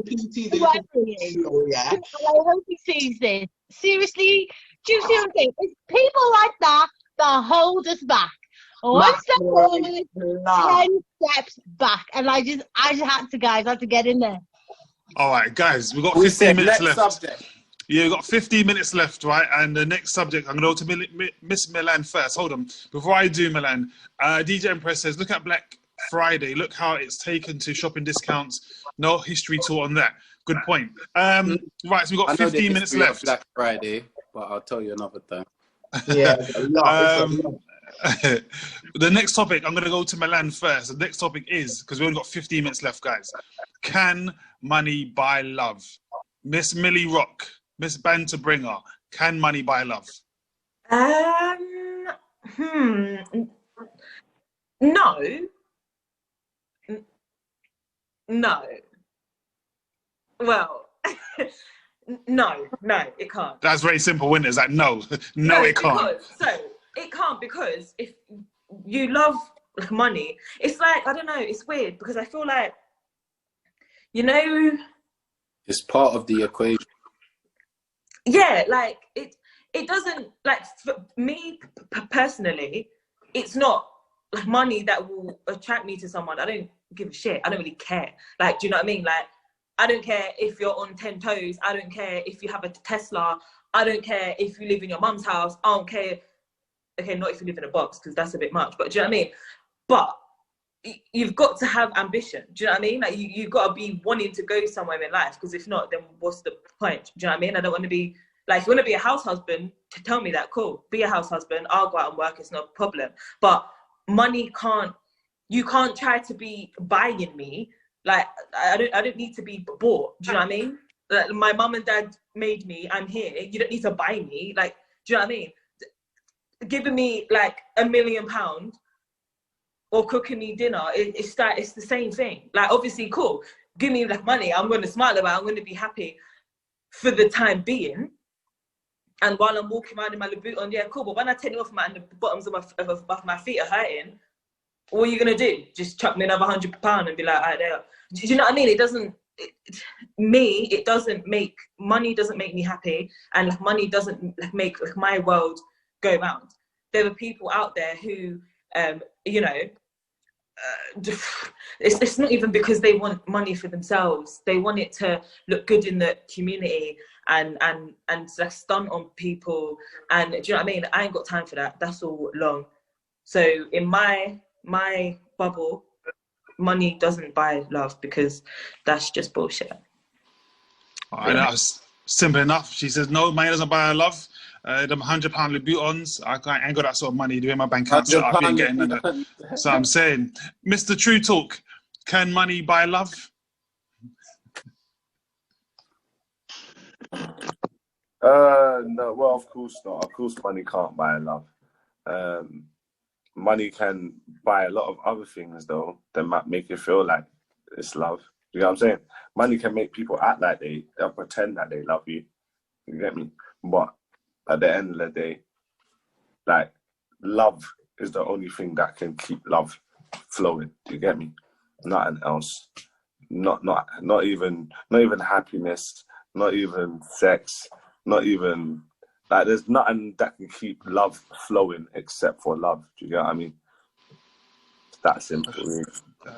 he sees this. Seriously, do you see what I'm saying? It's people like that hold us back. One step forward, 10 steps back. And I just had to get in there. All right, guys, we've got 15 minutes left. Subject. Yeah, we've got 15 minutes left, right? And the next subject, I'm going to go to Miss Milan first. Hold on. Before I do, Milan, DJ Empress says, look at Black Friday. Look how it's taken to shopping discounts. No history taught on that. Good point. Right, so we've got 15 minutes left. Black Friday, but I'll tell you another time. Yeah. The next topic, I'm going to go to Milan first. The next topic is, because we've only got 15 minutes left, guys. Can money buy love? Miss Millie Rock, Miss Banterbringer, can money buy love? No. Well, no, it can't. That's very simple, isn't it? It's like, no, it can't. It can't, because if you love money, it's like, I don't know, it's weird, because I feel like, you know... It's part of the equation. Yeah, like, it doesn't, like, for me personally, it's not like money that will attract me to someone. I don't give a shit. I don't really care. Like, do you know what I mean? Like, I don't care if you're on 10 toes. I don't care if you have a Tesla. I don't care if you live in your mum's house. I don't care. okay, not if you live in a box, because that's a bit much, but do you know what I mean? But you've got to have ambition. Do you know what I mean? Like you've got to be wanting to go somewhere in life, because if not, then what's the point? Do you know what I mean? I don't want to be like, if you want to be a house husband, to tell me that, cool, be a house husband, I'll go out and work, it's no problem. But money you can't try to be buying me. Like I don't need to be bought. Do you know what I mean? Like, my mum and dad made me, I'm here, you don't need to buy me. Like, do you know what I mean? Giving me like £1 million or cooking me dinner, it's the same thing. Like, obviously, cool, give me like money, I'm going to smile about it, I'm going to be happy for the time being. And while I'm walking around in my Louboutin, yeah, cool. But when I take it off and the bottoms of my feet are hurting, what are you going to do? Just chuck me another £100 and be like, all right, there. Do you know what I mean? Money doesn't make me happy, and like, money doesn't like, make like, my world go round. There are people out there who, you know, it's not even because they want money for themselves. They want it to look good in the community and like, stunt on people. And do you know what I mean? I ain't got time for that. That's all long. So in my bubble, money doesn't buy love, because that's just bullshit. I know, simple enough. She says no, money doesn't buy her love. Them £100 Louboutins, I ain't got that sort of money. The way my bank account set up, you ain't getting none of that. So I'm saying, Mr. True Talk, can money buy love? No, well, of course not. Of course, money can't buy love. Money can buy a lot of other things, though, that might make you feel like it's love. You know what I'm saying? Money can make people act like they'll pretend that they love you. You get me? But at the end of the day, like, love is the only thing that can keep love flowing. Do you get me? Nothing else. Not even happiness. Not even sex. Not even, like, there's nothing that can keep love flowing except for love. Do you get what I mean? It's that simple. Really.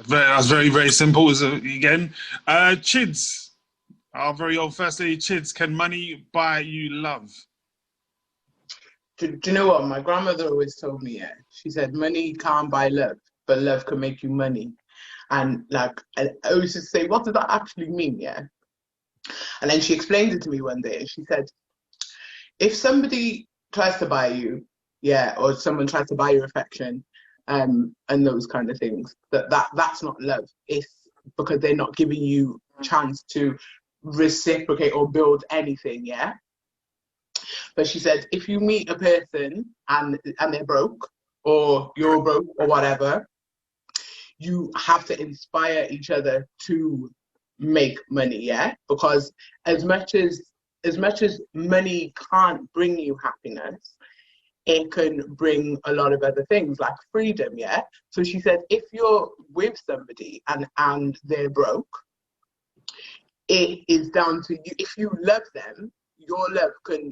That's very, very simple. Again, Chids, our very old first lady Chids, can money buy you love? Do you know what? My grandmother always told me, yeah, she said, money can't buy love, but love can make you money. And like, I always just say, what does that actually mean, yeah? And then she explained it to me one day. She said, if somebody tries to buy you, yeah, or someone tries to buy your affection, and those kind of things, that's not love. It's because they're not giving you a chance to reciprocate or build anything, yeah? But she said, if you meet a person and they're broke, or you're broke, or whatever, you have to inspire each other to make money, yeah? Because as much as money can't bring you happiness, it can bring a lot of other things like freedom, yeah? So she said, if you're with somebody and they're broke, it is down to you. If you love them, your love can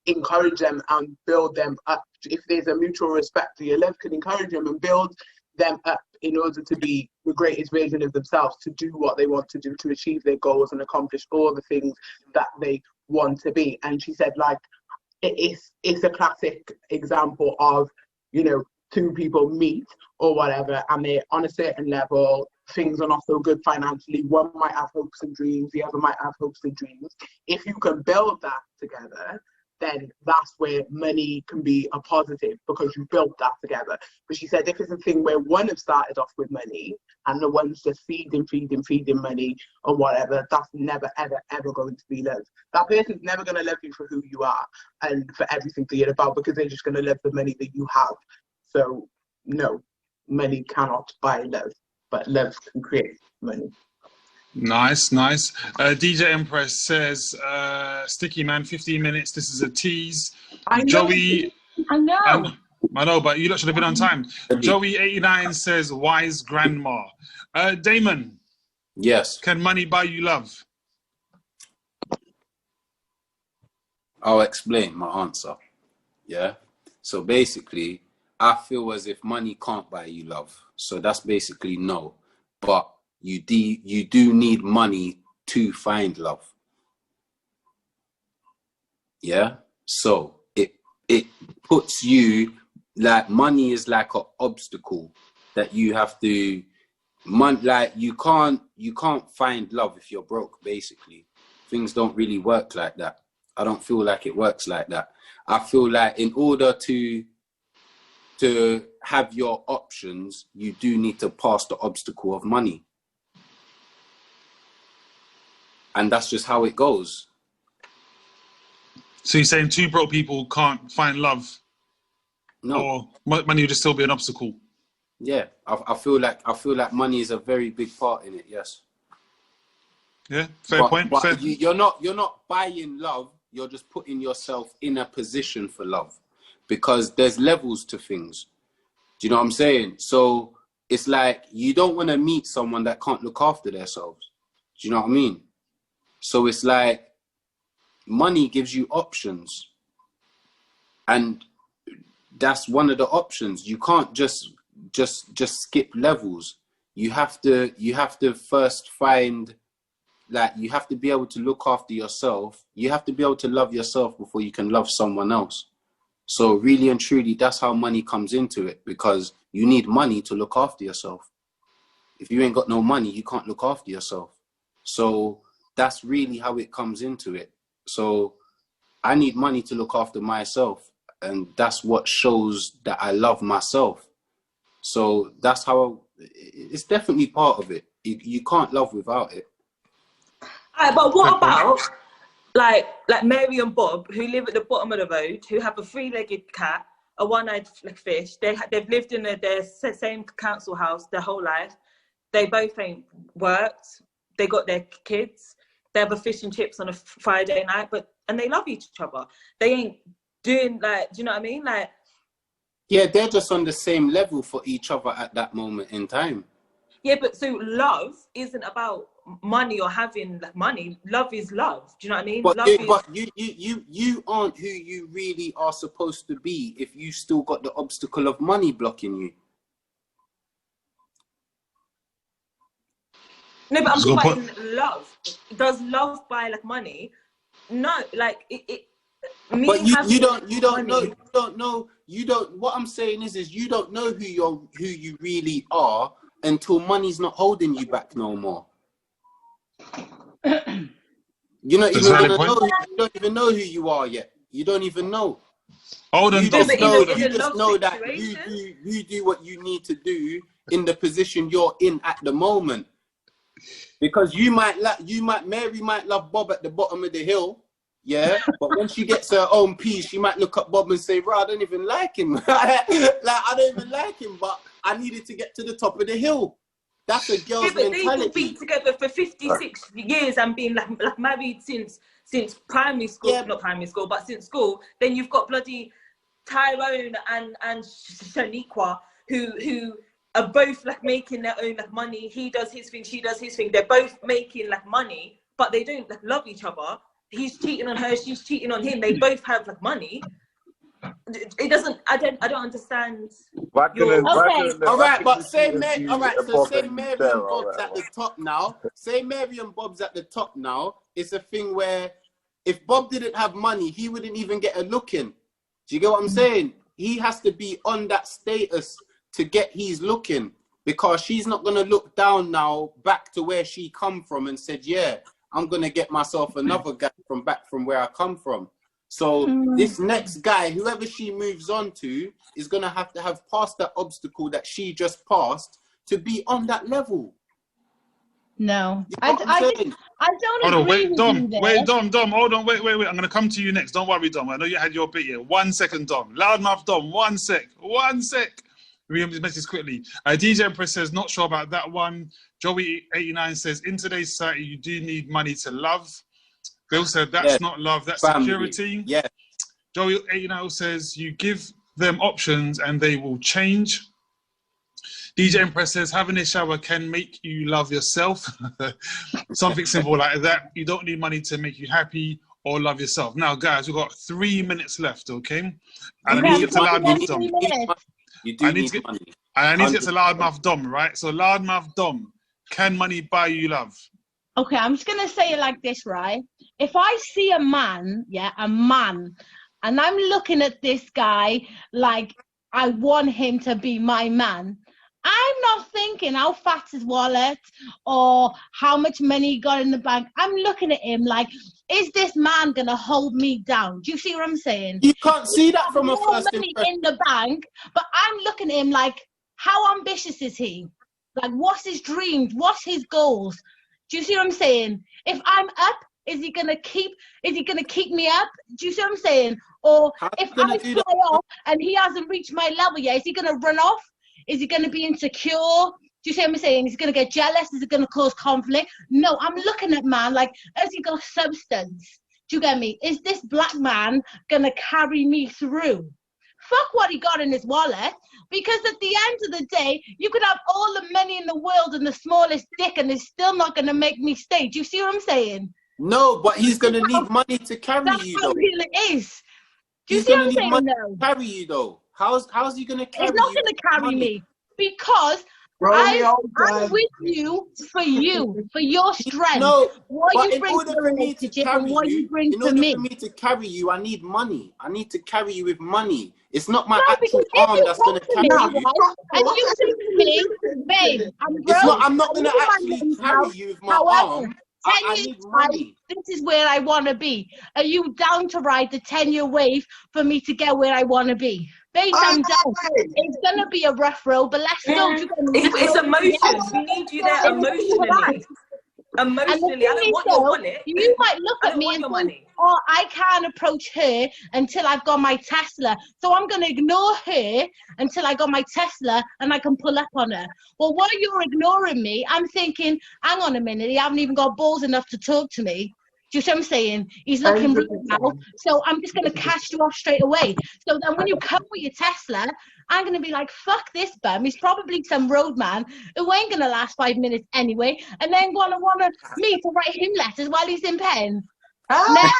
encourage them and build them up. If there's a mutual respect, your love can encourage them and build them up in order to be the greatest version of themselves, to do what they want to do, to achieve their goals and accomplish all the things that they want to be. And she said, like, it's a classic example of, you know, two people meet or whatever, and they're on a certain level, things are not so good financially, one might have hopes and dreams, the other might have hopes and dreams. If you can build that together, then that's where money can be a positive, because you built that together. But she said, if it's a thing where one has started off with money and the one's just feeding money or whatever, that's never, ever, ever going to be love. That person's never going to love you for who you are and for everything that you're about, because they're just going to love the money that you have. So, no, money cannot buy love, but love can create money. Nice. DJ Empress says, Sticky Man, 15 minutes. This is a tease. I know. Joey. I know. I know, but you lot should have been on time. Joey89 says, wise grandma. Damon. Yes. Can money buy you love? I'll explain my answer. Yeah. So basically, I feel as if money can't buy you love. So that's basically no. But you do need money to find love. Yeah. So it puts you like money is like an obstacle that you have to, like you can't find love if you're broke. Basically, things don't really work like that. I don't feel like it works like that. I feel like in order to have your options, you do need to pass the obstacle of money. And that's just how it goes. So you're saying two broke people can't find love? No. Or money would just still be an obstacle? Yeah, I feel like money is a very big part in it. Yes. Yeah, fair point. But fair. You're not buying love. You're just putting yourself in a position for love, because there's levels to things. Do you know what I'm saying? So it's like you don't want to meet someone that can't look after themselves. Do you know what I mean? So it's like money gives you options, and that's one of the options. You can't just skip levels. You have to first find, like, you have to be able to look after yourself. You have to be able to love yourself before you can love someone else. So really and truly, that's how money comes into it, because you need money to look after yourself. If you ain't got no money, you can't look after yourself. So that's really how it comes into it. So I need money to look after myself, and that's what shows that I love myself. So that's how it's definitely part of it. You can't love without it. But what about like Mary and Bob, who live at the bottom of the road, who have a three-legged cat, a one-eyed fish? They've lived in their same council house their whole life. They both ain't worked. They got their kids. They have a fish and chips on a Friday night, and they love each other. They ain't doing, like, do you know what I mean? Like, yeah, they're just on the same level for each other at that moment in time. Yeah, but so love isn't about money or having money. Love is love. Do you know what I mean? But Love you aren't who you really are supposed to be if you still got the obstacle of money blocking you. No, but I'm talking about in love. Does love buy like money? No, like it but you don't know. What I'm saying is you don't know who you really are until money's not holding you back no more. You're not even gonna know. You don't even know who you are yet. You don't even know. Hold on, you just know that you do what you need to do in the position you're in at the moment. Because Mary might love Bob at the bottom of the hill, yeah. But when she gets her own piece, she might look at Bob and say, "Bro, I don't even like him. Like, I don't even like him, but I needed to get to the top of the hill." That's a girl's mentality. But they've been together for 56 years and been like married since primary school, not primary school, but since school. Then you've got bloody Tyrone and Shaniqua who are both like making their own like money. He does his thing, she does his thing. They're both making like money, but they don't like love each other. He's cheating on her, she's cheating on him. They both have like money. It doesn't. I don't understand. All right, but say Mary. All right, so say Mary and Bob's at the top now. Say Mary and Bob's at the top now. It's a thing where if Bob didn't have money, he wouldn't even get a look in. Do you get what I'm saying? He has to be on that status to get his looking, because she's not gonna look down now back to where she come from and said, "Yeah, I'm gonna get myself another guy from back from where I come from." So this next guy, whoever she moves on to, is going to have passed that obstacle that she just passed to be on that level. No. You know I don't agree with Dom. you there. Wait, Dom. Hold on. Wait. I'm going to come to you next. Don't worry, Dom. I know you had your bit here. 1 second, Dom. Loudmouth Dom. 1 sec. We message this quickly. DJ Empress says, not sure about that one. Joey89 says, in today's society, you do need money to love. Bill said, that's not love, that's family. Security. Yeah. Joey 89 says, you give them options and they will change. DJ Empress says, having a shower can make you love yourself. Something simple like that. You don't need money to make you happy or love yourself. Now, guys, we've got 3 minutes left, okay? And I need to get to Loudmouth Dom. I need to get to Loudmouth Dom, right? So Loudmouth Dom, can money buy you love? Okay, I'm just going to say it like this, right? If I see a man, and I'm looking at this guy like I want him to be my man. I'm not thinking how fat his wallet or how much money he got in the bank. I'm looking at him like, is this man gonna hold me down? Do you see what I'm saying? You can't see that from a More first money impression. in the bank, but I'm looking at him like, how ambitious is he? Like, what's his dreams? What's his goals? Do you see what I'm saying? If I'm up, is he gonna keep me up? Do you see what I'm saying? Or How if you gonna I do fly that? off and he hasn't reached my level yet, is he gonna run off? Is he gonna be insecure? Do you see what I'm saying? Is he gonna get jealous? Is it gonna cause conflict? No, I'm looking at man like, has he got substance? Do you get me? Is this black man gonna carry me through? Fuck what he got in his wallet. Because at the end of the day, you could have all the money in the world and the smallest dick, and it's still not going to make me stay. Do you see what I'm saying? No, but he's gonna need money to carry That's you how though. real it is. Do you He's see what gonna I'm need saying? money No. to carry you though. How's he gonna carry It's not you? going to carry Money. me because Romeo I'm with you, for your strength. No, What but you in bring to order the for me to relationship and carry what you you, bring in to order for me. me to carry you, I need money. I need to carry you with money. It's not my No, because actual if arm you that's come gonna to carry me, you. right, and you say to me, babe, I'm It's not. broke, I'm not I gonna need my actually men's carry health. you with my However, arm. 10 I years need time, money. this is where I want to be. Are you down to ride the 10-year wave for me to get where I want to be? Babes, I'm down. It's going to be a rough road, but let's go. It's emotions. We need you there emotionally. And the Emotionally, I thing don't is, want your though, wallet. you might look I at don't me want and your think, money. oh, I can't approach her until I've got my Tesla. So I'm going to ignore her until I got my Tesla and I can pull up on her. Well, while you're ignoring me, I'm thinking, hang on a minute, he haven't even got balls enough to talk to me. Do you see what I'm saying? He's looking rude now, so I'm just going to cast you off straight away. So then when you come with your Tesla, I'm going to be like, fuck this bum. He's probably some roadman who ain't going to last 5 minutes anyway, and then going to want me to write him letters while he's in pen. Now,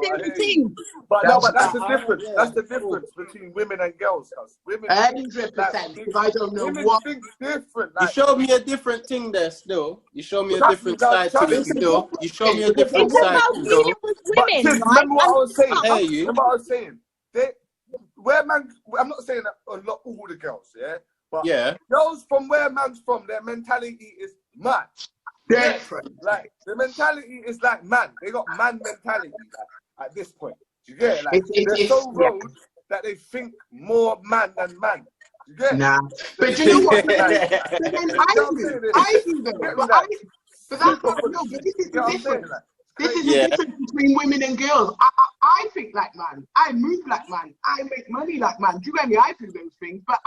17. But no, but that's the difference. That's the difference between women and girls. Women, 100%. If I don't know women what. think different. You Like, showed me a different thing there still. You showed me a trust me, different now, side to trust it me. still. You showed me a different It's side about to dealing it. with But women, sis, right? remember what I was saying. I hear you. Remember what I was saying. They, where man, I'm not saying that a lot, all the girls, yeah, but Yeah. girls from where man's from, their mentality is mad. Different. Like the mentality is like man. They got man mentality at this point. You get it? Like they're so road that they think more man than man. You get it? Nah. But you know what? But then I do though. But that's what I know. But this is the difference. This is the difference between women and girls. I think like man. I move like man. I make money like man. Do you get me? I do those things. But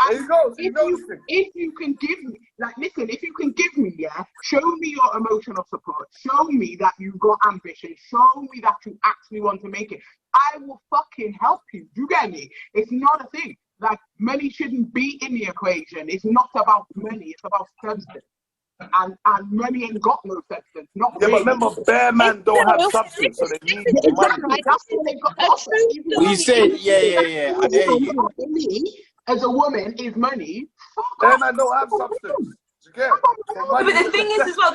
if you can give me, like, listen, if you can give me, show me your emotional support. Show me that you've got ambition. Show me that you actually want to make it. I will fucking help you. Do you get me? It's not a thing. Like, money shouldn't be in the equation. It's not about money. It's about substance. And money ain't got no substance. Not yeah, really. but remember, bare man don't have substance, so they need money. Right? That's what they've got to offer. You said, yeah. I hear you. Me, as a woman, is money. Bare man don't have substance. You get it? But the thing is as well,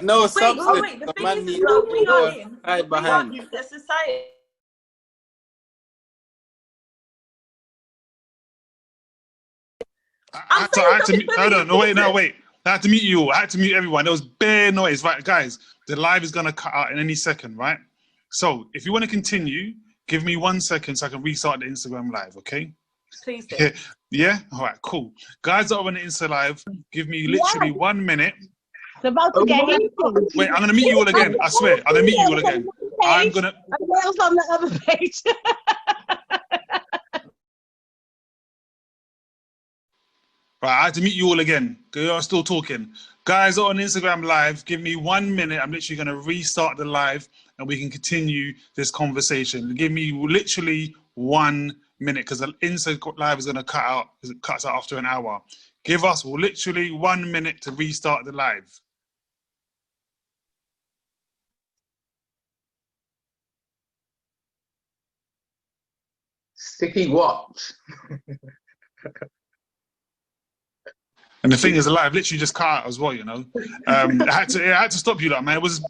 No wait, substance. the thing Man is as need well, to we are in hide behind. a society. I had to mute. Hold on, wait. I had to mute you all. I had to mute everyone. There was bare noise. Right, guys, the live is going to cut out in any second, right? So if you want to continue, give me 1 second so I can restart the Instagram live, okay? Please do. Yeah? All right, cool. Guys that are on the Insta live, give me literally 1 minute. It's about to get heated. Wait, I'm going to meet you all again. I swear. I'm going to meet you all again. I'm going to... And Wales on the other page. Right, I had to meet you all again. You're still talking. Guys on Instagram live, give me 1 minute. I'm literally going to restart the live and we can continue this conversation. Give me literally 1 minute because the Insta live is going to cut out because it cuts out after an hour. Give us literally 1 minute to restart the live. Sticky watch. And the thing is, live literally just cut out as well, you know. I had to stop you, like, man. It was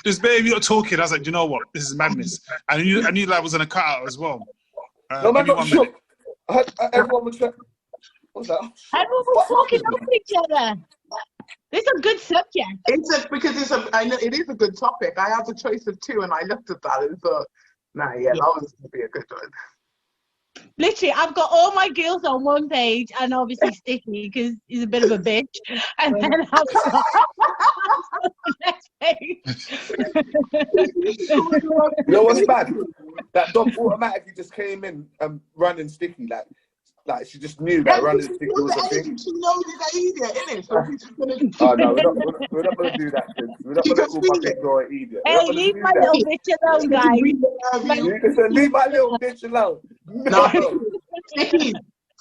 just baby, you're talking. I was like, you know what? This is madness. I knew live was gonna cut out as well. No, man, not sure. Everyone was like, what's that? Everyone was talking over each other. It's a good subject. I know it is a good topic. I had a choice of two, and I looked at that and thought, that was going to be a good one. Literally, I've got all my girls on one page, and obviously Sticky because he's a bit of a bitch. And then I've got the next page. You know what's bad? That dog automatically just came in running Sticky like she just knew that running Sticky was a thing. She knows he's an idiot, innit? So she's just gonna. Oh no, we're not gonna do that, kids. We're not gonna call my big girl an idiot. Hey, leave my little bitch alone, guys. Listen, leave my little bitch alone. No. Sticky,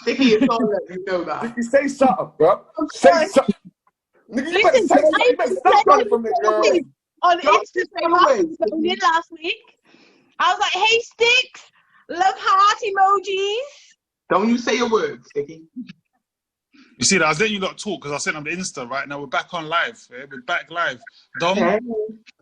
it's all right. You know that. Sticky, say something, bro. Say something. Nigga, you better say something. You better stop running from me, girl. On Instagram last week, I was like, "Hey, Sticks, love heart emojis." Don't you say a word, Sticky. You see that? I was letting you lot talk because I sent them the Insta. Right now we're back on live. Yeah? We're back live. Dom,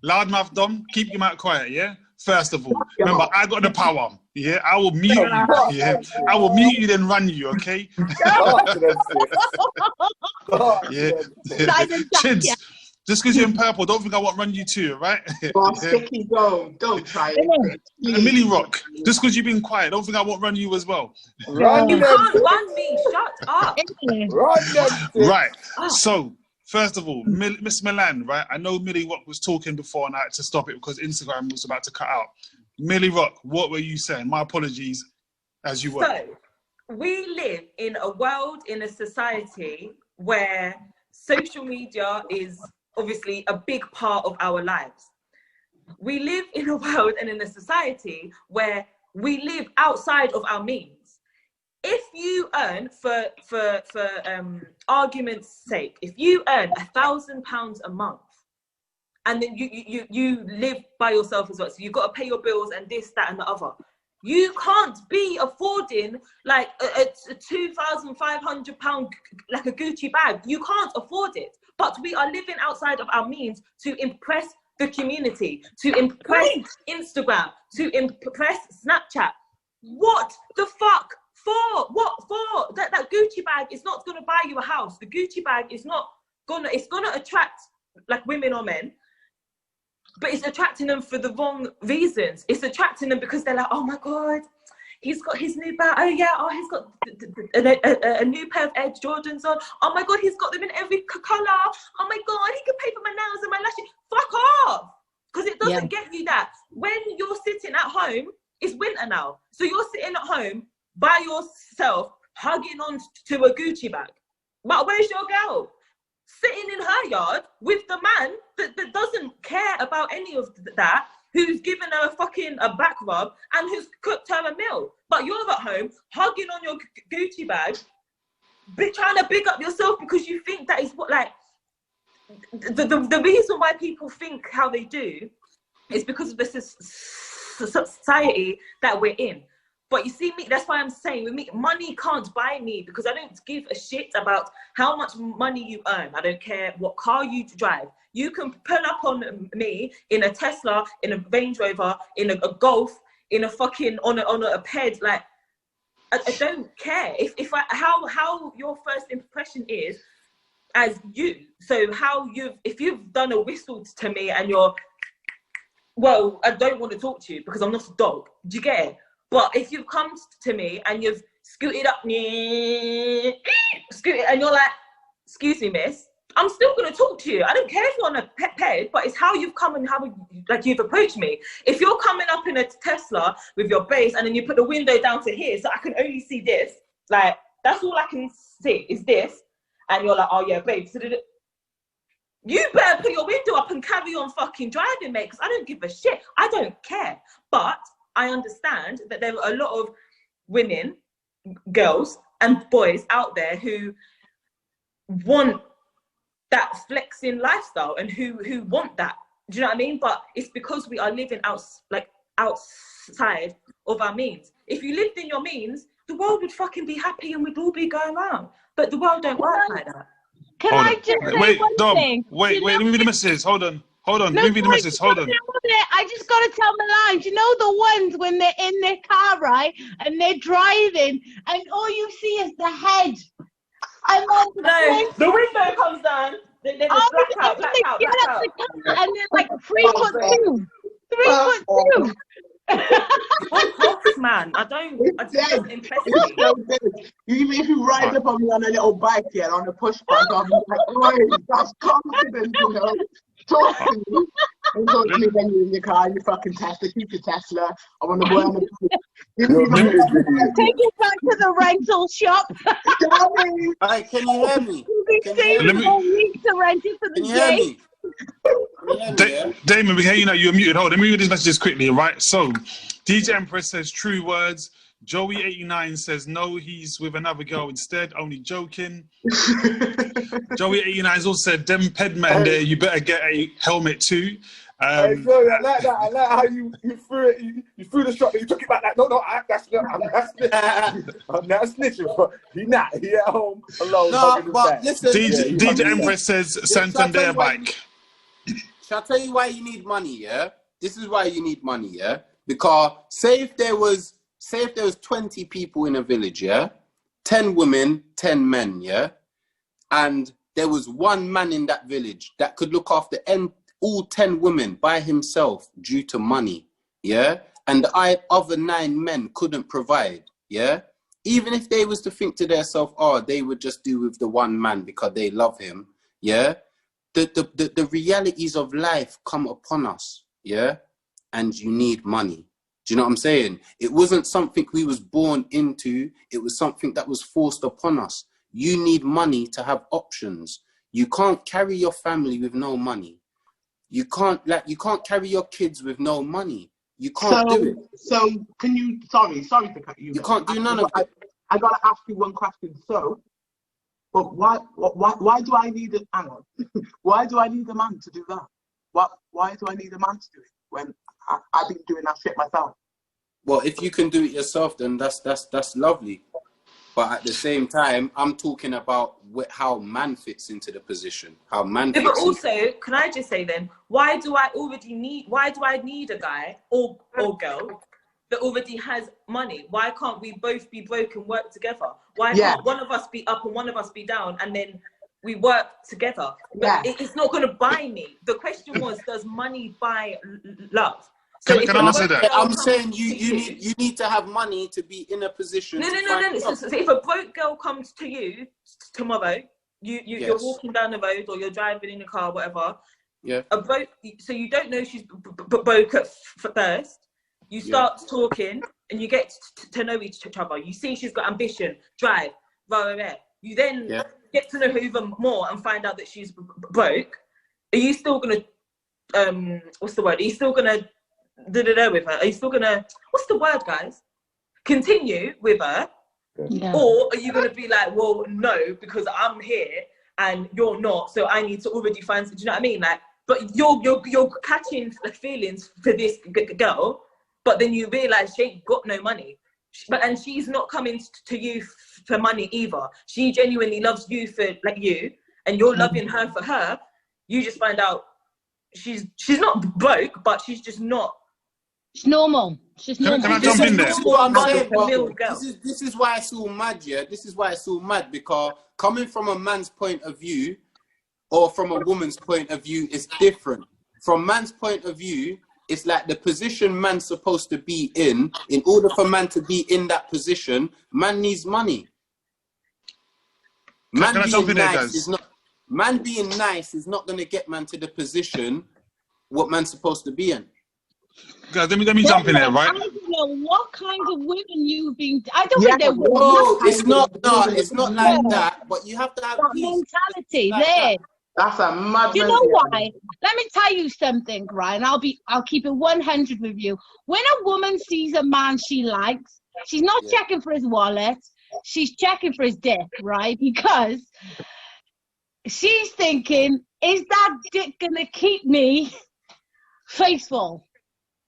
loudmouth Dom, keep your mouth quiet. Yeah. First of all, remember I got the power. Yeah, I will mute you. Yeah, I will mute you then run you. Okay. Yeah. Chids, just because you're in purple, don't think I won't run you too, right? Oh, Sticky, don't try it. Millie Rock, just because you've been quiet, don't think I won't run you as well. You can't run me. Shut up. Right. So, first of all, Miss Milan, right? I know Millie Rock was talking before and I had to stop it because Instagram was about to cut out. Millie Rock, what were you saying? My apologies, as you were. So, we live in a world, in a society where social media is obviously a big part of our lives. We live in a world and in a society where we live outside of our means. If you earn, for argument's sake, if you earn £1,000 a month, and then you live by yourself as well, so you've got to pay your bills and this, that, and the other. You can't be affording like a £2,500 like a Gucci bag. You can't afford it. But we are living outside of our means to impress the community, to impress Instagram, to impress Snapchat. What the fuck for? What for? That Gucci bag is not gonna buy you a house. The Gucci bag is not gonna. It's gonna attract like women or men. But it's attracting them for the wrong reasons. It's attracting them because they're like, oh my God, he's got his new bag. Oh yeah, oh, he's got a new pair of Air Jordans on. Oh my God, he's got them in every colour. Oh my God, he can pay for my nails and my lashes. Fuck off. Because it doesn't get you that. When you're sitting at home, it's winter now. So you're sitting at home by yourself, hugging on to a Gucci bag. But where's your girl? Sitting in her yard with the man that doesn't care about any of that, who's given her a back rub and who's cooked her a meal. But you're at home hugging on your Gucci bag, trying to big up yourself because you think that is what, like, the reason why people think how they do is because of the society that we're in. But you see, me, that's why I'm saying, with me, money can't buy me, because I don't give a shit about how much money you earn. I don't care what car you drive. You can pull up on me in a Tesla, in a Range Rover, in a Golf, in a fucking, on a ped. Like, I don't care. How your first impression is as you. So if you've done a whistle to me and you're, well, I don't want to talk to you because I'm not a dog. Do you get it? But if you've come to me and you've scooted up, and you're like, excuse me, miss, I'm still going to talk to you. I don't care if you're on a ped, but it's how you've come and how you've approached me. If you're coming up in a Tesla with your base and then you put the window down to here so I can only see this, like, that's all I can see is this, and you're like, oh yeah, babe, so you better put your window up and carry on fucking driving, mate, because I don't give a shit. I don't care. But I understand that there are a lot of women, girls and boys out there who want that flexing lifestyle and who want that. Do you know what I mean? But it's because we are living outside of our means. If you lived in your means, the world would fucking be happy and we'd all be going around. But the world don't work like that. Can Hold I on. just say Wait, one Dom. thing? Wait, let me read the messages. Hold on. Let me read the sorry, messages. Hold on. I just got to tell my lines. You know the ones when they're in their car, right? And they're driving, and all you see is the head. And then No, the window comes down. They just black out. They get out the car, and they're like 3'2". 3'2". Fuck off, man. I just doesn't impress me. It's so good. Even if you ride up on me on a little bike here, on a push bike, I'll be like, oh, that's confident, you know. Talk to me. And talk to me when you're in your car, you fucking Tesla, keep your Tesla. I want to burn it. Take it back to the rental shop. Hi, can you hear me? Can you hear me? To rent it for the Can you hear me? Damon, we hear you now. You're muted. Hold on. Let me read these messages quickly, right? So, DJ Empress says true words. Joey89 says no, he's with another girl instead. Only joking. Joey89 has also said, them pedman there, you better get a helmet too. Hey, sorry, I like that. I like how you threw it. You threw the shot, you took it back. Like, no, I'm not snitching. But he at home alone. No, but listen. DJ Empress says Santander bike. Shall I tell you why you need money? Yeah, this is why you need money. Yeah, because say if there was 20 people in a village. Yeah, 10 women, 10 men. Yeah, and there was one man in that village that could look after all 10 women by himself due to money, yeah? And the other 9 men couldn't provide, yeah? Even if they was to think to themselves, oh, they would just do with the one man because they love him, yeah? The realities of life come upon us, yeah? And you need money. Do you know what I'm saying? It wasn't something we was born into. It was something that was forced upon us. You need money to have options. You can't carry your family with no money. You can't carry your kids with no money. You can't do it. So can you? Sorry to cut you. You can't do none of it. I gotta ask you one question. So, but why do I need a hang on? Why do I need a man to do that? Why do I need a man to do it when I've been doing that shit myself? Well, if you can do it yourself, then that's lovely. But at the same time, I'm talking about how man fits into the position. How man. Yeah, but also, can I just say then, why do I need a guy or girl that already has money? Why can't we both be broke and work together? Why can't one of us be up and one of us be down, and then we work together? But it's not going to buy me. The question was, does money buy love? So can I answer that? I'm saying you need to have money to be in a position. No. So if a broke girl comes to you tomorrow, you're walking down the road or you're driving in a car, whatever. Yeah. So you don't know she's broke at first. You start talking and you get to know each other. You see she's got ambition, drive, rah. You then get to know her even more and find out that she's broke. Are you still gonna what's the word? Are you still gonna with her? Are you still gonna, what's the word, guys? Continue with her? Yeah. Or are you gonna be like, well, no, because I'm here and you're not, so I need to already find, do you know what I mean? Like, but you're catching the feelings for this girl, but then you realise she ain't got no money. And she's not coming to you for money either. She genuinely loves you for like you, and you're loving her for her. You just find out she's not broke, but she's just not. It's normal. Can I jump in there? This is why it's all mad, yeah? This is why it's all mad, because coming from a man's point of view or from a woman's point of view is different. From man's point of view, it's like the position man's supposed to be in order for man to be in that position, man needs money. Man being nice is not going to get man to the position what man's supposed to be in. Guys, let me jump in there, right? I don't know what kind of women you've been. I don't think they're women. No, it's not like that. But you have to have that mentality there. That's a mad. You know why? Let me tell you something, right? And I'll keep it 100 with you. When a woman sees a man she likes, she's not checking for his wallet. She's checking for his dick, right? Because she's thinking, is that dick gonna keep me faithful?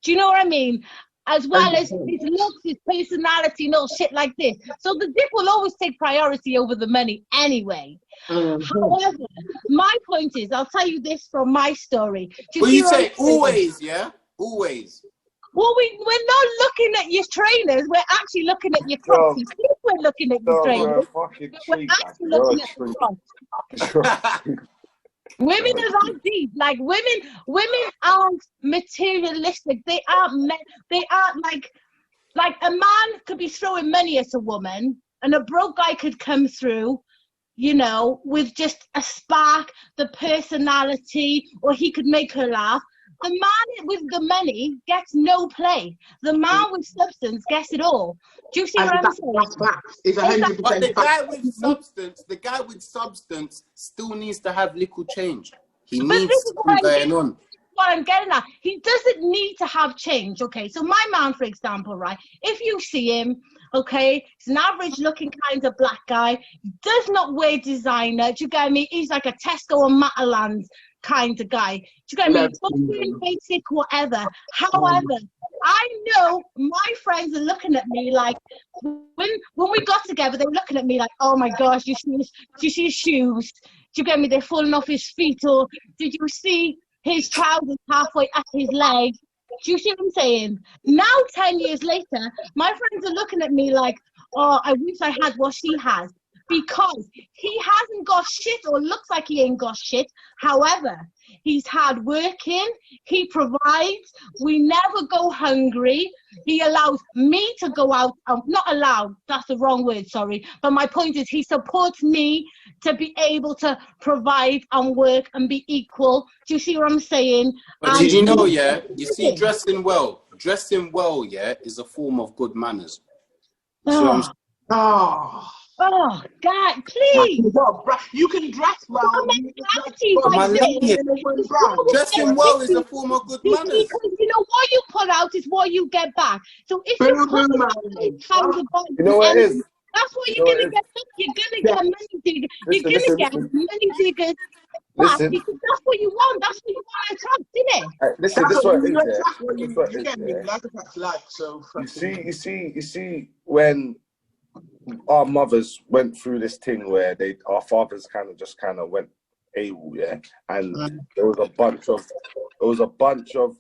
Do you know what I mean? as well as his looks, his personality, and all shit like this. So the dick will always take priority over the money anyway. However, my point is, I'll tell you this from my story. Well, you say always, yeah? Always. Well, we're not looking at your trainers. We're actually looking at your crocs. You think we're looking at your trainers, but we're actually looking at the crocs. Women are like these. Like women aren't materialistic. They aren't. They aren't like a man could be throwing money at a woman, and a broke guy could come through, you know, with just a spark, the personality, or he could make her laugh. The man with the money gets no play. The man with substance gets it all. Do you see what I'm saying? That's facts. It's 100%. But the guy with substance still needs to have little change. He needs something going on. What I'm getting at, he doesn't need to have change. Okay, so my man, for example, right? If you see him, okay, he's an average-looking kind of black guy. He does not wear designer. Do you get me? He's like a Tesco and Matalan's kind of guy. Do you get me? Something basic, whatever. However, I know my friends are looking at me like, when we got together, they were looking at me like, oh my gosh, do you see his shoes? Do you get me? They're falling off his feet. Or did you see his trousers halfway up his leg? Do you see what I'm saying? Now, 10 years later, my friends are looking at me like, oh, I wish I had what she has. Because he hasn't got shit, or looks like he ain't got shit. However, he's hard working, he provides, we never go hungry. He allows me to go out, not allowed, that's the wrong word, sorry. But my point is, he supports me to be able to provide and work and be equal. Do you see what I'm saying? But did you know, yeah, you see, dressing well, yeah, is a form of good manners. Oh, God, please. You can dress well. Dressing well is a form of good manners. Because you know what you put out is what you get back. So if you put you know what it is? That's what you're gonna get. You're gonna get money diggers. You're gonna get money diggers. Listen, because that's what you want. That's what you want to attract, isn't it? Listen, this is what it is. You see, when our mothers went through this thing where our fathers kind of went AWOL, yeah, and there was a bunch of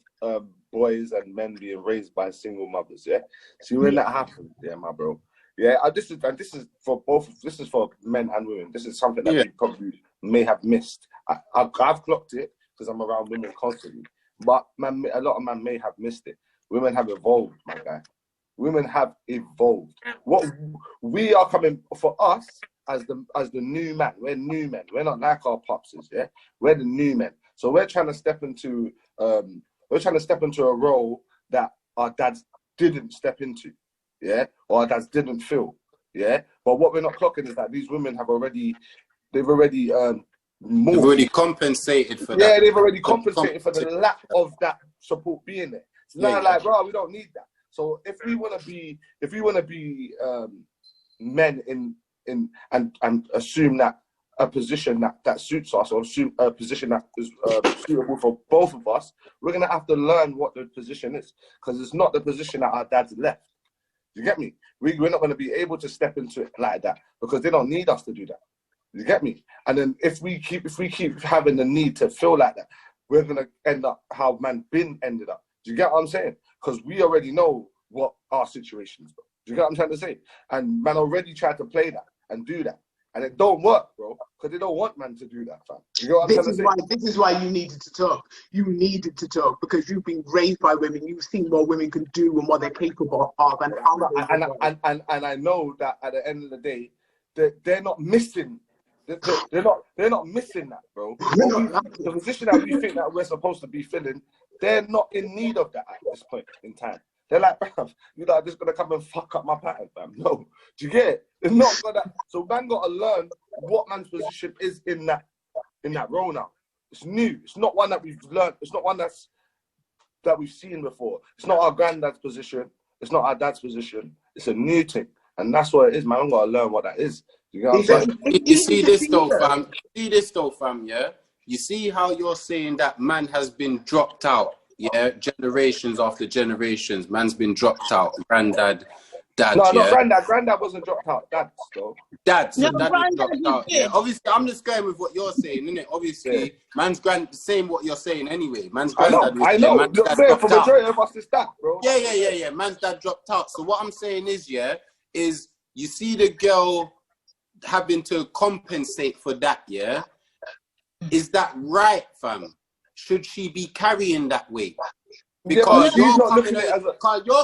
boys and men being raised by single mothers, yeah. See, when that happened, yeah, my bro, yeah, this is for both. This is for men and women. This is something that we probably may have missed. I've clocked it because I'm around women constantly, but man, a lot of men may have missed it. Women have evolved, my guy. Women have evolved. What we are coming for us as the new man. We're new men. We're not like our popses, yeah. We're the new men. So we're trying to step into a role that our dads didn't step into, yeah, or our dads didn't fill, yeah. But what we're not clocking is that these women have already compensated for that. Yeah, they've already compensated for the lack of that support being there. It's not like, bro, we don't need that. So if we want to be men and assume that a position that suits us, or assume a position that is suitable for both of us, we're gonna have to learn what the position is, because it's not the position that our dads left. You get me? We're not gonna be able to step into it like that because they don't need us to do that. You get me? And then if we keep having the need to feel like that, we're gonna end up how man bin ended up. Do you get what I'm saying? Because we already know what our situation is, bro. Do you get what I'm trying to say? And man already tried to play that and do that. And it don't work, bro. Because they don't want man to do that, fam. You know what I'm trying to say? This is why you needed to talk. You needed to talk because you've been raised by women. You've seen what women can do and what they're capable of. And I know that at the end of the day, they're not missing. They're not missing that, bro. The position that we think that we're supposed to be filling, they're not in need of that at this point in time. They're like, bruv, you're like just gonna come and fuck up my pattern, fam. No, do you get it? It's not gonna. So man gotta learn what man's position is in that role now. It's new. It's not one that we've learned. It's not one that we've seen before. It's not our granddad's position. It's not our dad's position. It's a new thing, and that's what it is. Man, gotta learn what that is. You know what I'm saying? You see this though, fam. Yeah. You see how you're saying that man has been dropped out yeah, generations after generations, man's been dropped out. Granddad, dad, No, yeah. not granddad. Granddad wasn't dropped out. Dad still. Dad, so No, dad was granddad dropped was out. Yeah, good. obviously, I'm just going with what you're saying, innit? Obviously, man's saying what you're saying anyway. Man's I know. granddad was I there. know. Man's Look, dad for dropped out. majority of us, it's that, bro. Yeah. Man's dad dropped out. So what I'm saying is, yeah, is you see the girl having to compensate for that, yeah? Is that right, fam? Should she be carrying that weight? Because you're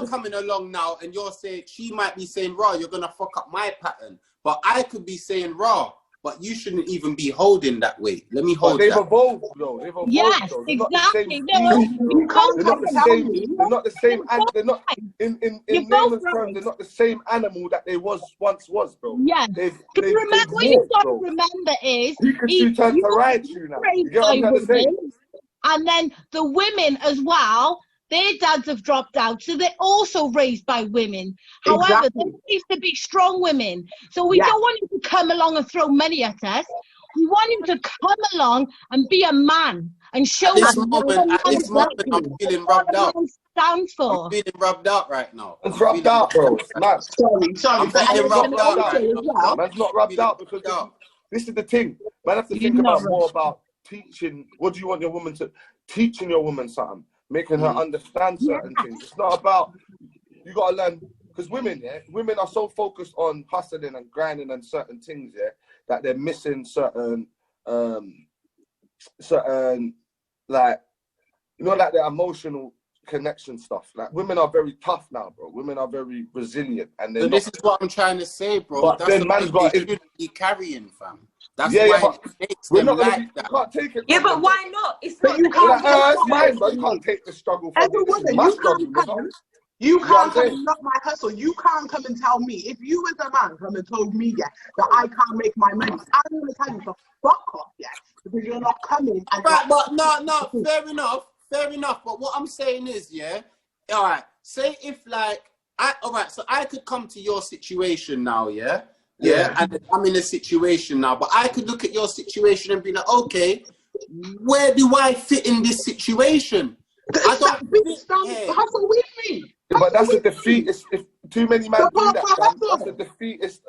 coming along now and you're saying, she might be saying, raw, you're going to fuck up my pattern. But I could be saying, raw, but you shouldn't even be holding that weight. Let me hold they've that. evolved, though. They've evolved, Yes, though. They're exactly. Not the same No, they're not the same. And they're not in layman's terms. Right. They're not the same animal that they once was, bro. Yes. They've What you walked, got bro. to remember is Pikachu turned to Raichu now. You get what I'm trying to say? And then the women as well, their dads have dropped out, so they're also raised by women. However, they used to be strong women. So we don't want you to come along and throw money at us. We want you to come along and be a man and show us at this moment, I'm feeling rubbed out. Stands for. I'm feeling rubbed out right now. It's rubbed out, bro. Man. Sorry. I'm feeling rubbed out right now. Man's not rubbed out because this is the thing. Man have to think more about teaching. What do you want your woman to teaching your woman something, making her understand certain things. It's not about you gotta learn because women are so focused on hustling and grinding and certain things, that they're missing certain like like the emotional connection stuff. Like women are very tough now, bro. Women are very resilient, and this is what I'm trying to say, bro. But that's then man's got shouldn't be carrying, fam. That's why it makes them like that. You can't take it. Yeah, but why not? It's not. You can't. It's mine, bro. You can't take the struggle from me. This is my struggle. You can't come and knock my hustle. You can't come and tell me. If you as a man come and told me, that I can't make my money, I'm going to tell you to fuck off, because you're not coming. And right, but no, fair enough. But what I'm saying is, all right, say if so I could come to your situation now, and I'm in a situation now, but I could look at your situation and be like, okay, where do I fit in this situation? I don't fit. Hustle with me. But that's a defeatist. If too many men do that, that's a defeatist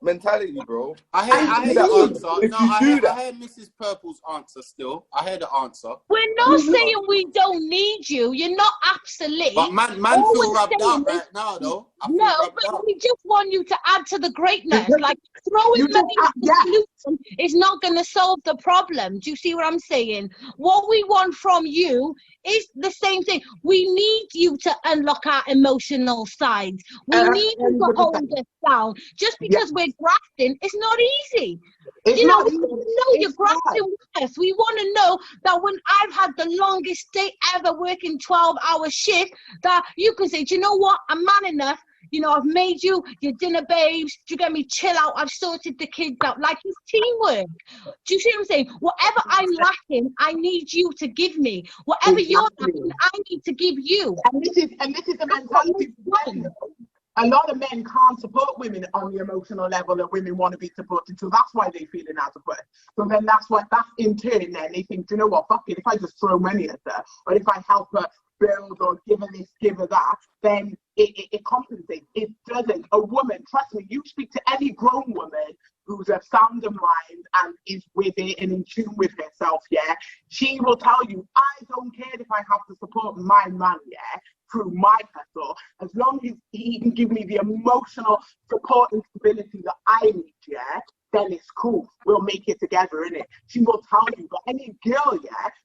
mentality, bro. I heard that answer. I heard Mrs. Purple's answer still. I heard the answer. We're not saying we don't need you. You're not obsolete. But man feel rubbed out right now, though. We just want you to add to the greatness. Like throwing money at the solution is not going to solve the problem. Do you see what I'm saying? What we want from you is the same thing. We need you to unlock our emotional sides. We need you to hold us down. Just because we're grafting, it's not easy. We want to know you're grafting with us. We want to know that when I've had the longest day ever working 12-hour shift, that you can say, do you know what? I'm man enough. I've made you your dinner, babes. Do you get me? Chill out. I've sorted the kids out. Like, it's teamwork. Do you see what I'm saying? Whatever I'm lacking, I need you to give me. Whatever you're lacking, I need to give you. And this is the mentality. A lot of men can't support women on the emotional level that women want to be supported. So that's why they feel inadequate. So then that's in turn, then they think, do you know what? Fuck it. If I just throw money at her, or if I help her build or give her this, give her that, then it compensates. It doesn't. A woman, trust me, you speak to any grown woman who's of sound of mind and is with it and in tune with herself, she will tell you, I don't care if I have to support my man, through my hustle, as long as he can give me the emotional support and stability that I need, then it's cool. We'll make it together, innit? She will tell you. But any girl,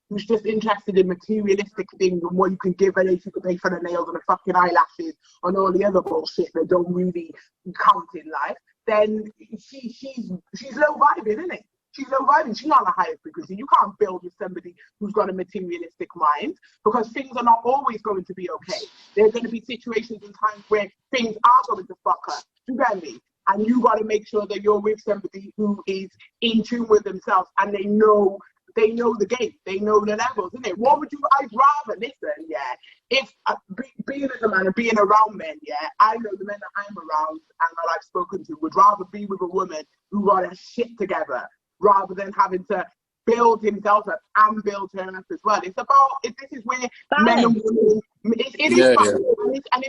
who's just interested in materialistic things and what you can give her, if you can pay for the nails and the fucking eyelashes and all the other bullshit that don't really count in life, then she's low vibing, innit? She's low vibing. She's not on a higher frequency. You can't build with somebody who's got a materialistic mind, because things are not always going to be okay. There's going to be situations and times where things are going to fuck her. Do you get me? And you got to make sure that you're with somebody who is in tune with themselves and they know the game. They know the levels, isn't it? What would you? I'd rather listen. If being as a man and being around men, I know the men that I'm around and that I've spoken to would rather be with a woman who got her shit together, rather than having to build himself up and build her up as well. It's about, this is where men and women, it is fun. And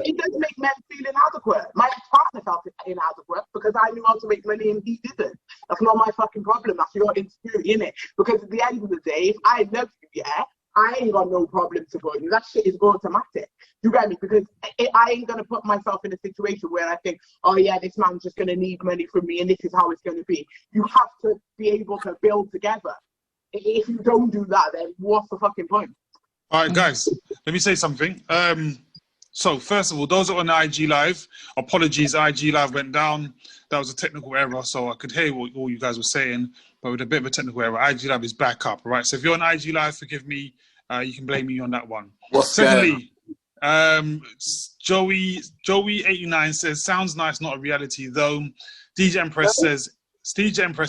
it does make men feel inadequate. My ex-partner felt inadequate because I knew how to make money and he didn't. That's not my fucking problem. That's your insecurity, innit? Because at the end of the day, if I love you, yeah, I ain't got no problem supporting you. That shit is automatic. You get me? Because I ain't going to put myself in a situation where I think, oh yeah, this man's just going to need money from me and this is how it's going to be. You have to be able to build together. If you don't do that, then what's the fucking point? All right, guys, let me say something. So first of all, those that are on the IG Live, apologies, IG Live went down. That was a technical error, so I could hear what all you guys were saying, but with a bit of a technical error. IG Live is back up, all right? So if you're on IG Live, forgive me. You can blame me on that one. Secondly, Joey89 says, sounds nice, not a reality, though. DJ Empress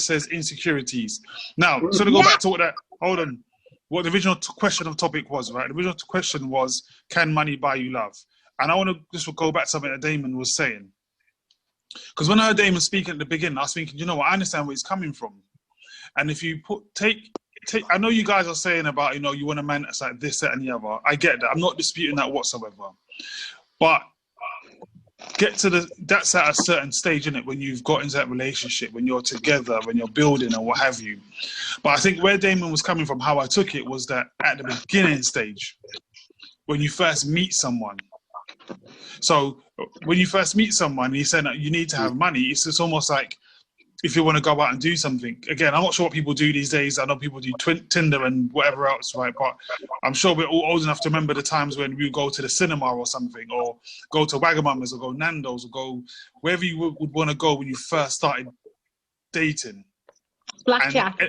says insecurities. Now, so to go back to what that, hold on, what the original question of topic was, right? The original question was, can money buy you love? And I want to just go back to something that Damon was saying. Because when I heard Damon speaking at the beginning, I was thinking, you know what, I understand where he's coming from. And if you take, I know you guys are saying about, you know, you want a man that's like this, that, and the other. I get that. I'm not disputing that whatsoever. But get to that's at a certain stage, isn't it? When you've got into that relationship, when you're together, when you're building and what have you. But I think where Damon was coming from, how I took it, was that at the beginning stage, when you first meet someone. So when you first meet someone, he's saying that you need to have money. It's just almost like, if you want to go out and do something. Again, I'm not sure what people do these days. I know people do Tinder and whatever else, right? But I'm sure we're all old enough to remember the times when we go to the cinema or something, or go to Wagamama's, or go Nando's, or go wherever you would want to go when you first started dating. Blackjack.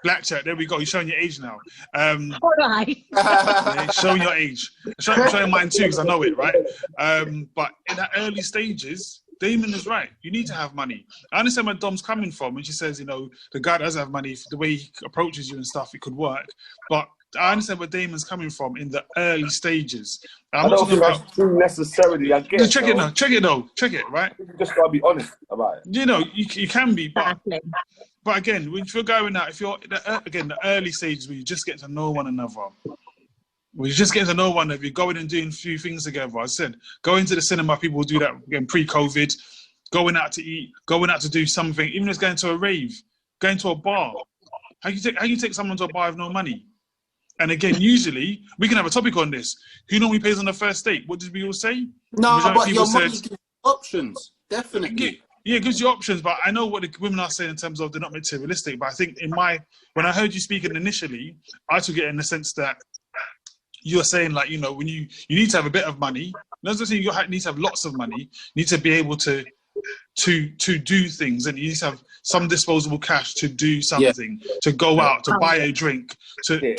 Blackjack, there we go. You're showing your age now. All right. Yeah, showing your age. I'm showing mine too, because I know it, right? But in the early stages, Damon is right. You need to have money. I understand where Dom's coming from when she says, you know, the guy doesn't have money, the way he approaches you and stuff, it could work. But I understand where Damon's coming from in the early stages. I'm not talking about necessarily. I get check it now. Check it, right? You just gotta be honest about it. You know, you can be, but again, if you're going out, if you're the early stages where you just get to know one another. We're just getting to know one another. You're going and doing a few things together. I said, going to the cinema, people will do that again pre-COVID. Going out to eat, going out to do something, even just going to a rave, going to a bar. How you take someone to a bar with no money? And again, usually, we can have a topic on this. Who normally pays on the first date? What did we all say? No, but your money gives options, definitely. Yeah, it gives you options, but I know what the women are saying in terms of they're not materialistic. But I think when I heard you speaking initially, I took it in the sense that you're saying, like, you know, when you need to have a bit of money. Not just saying you need to have lots of money. You need to be able to do things, and you need to have some disposable cash to do something, to go out, to buy a drink, to pay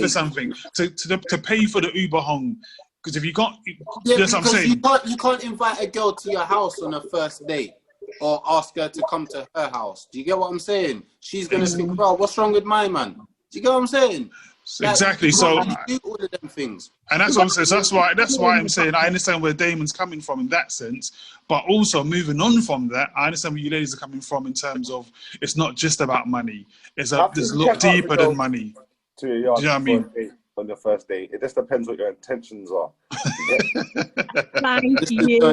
for something, to pay for the Uber home. Because if you got, that's what I'm saying. You can't invite a girl to your house on a first date or ask her to come to her house. Do you get what I'm saying? She's gonna think, bro, what's wrong with my man? Do you get what I'm saying? Exactly. So do all of them things, and that's what I'm saying. So that's why I'm saying I understand where Damon's coming from in that sense, but also moving on from that, I understand where you ladies are coming from in terms of it's not just about money. There's a lot deeper than money. To your yard, do you know what I mean? On your first date, it just depends what your intentions are. Thank you. No,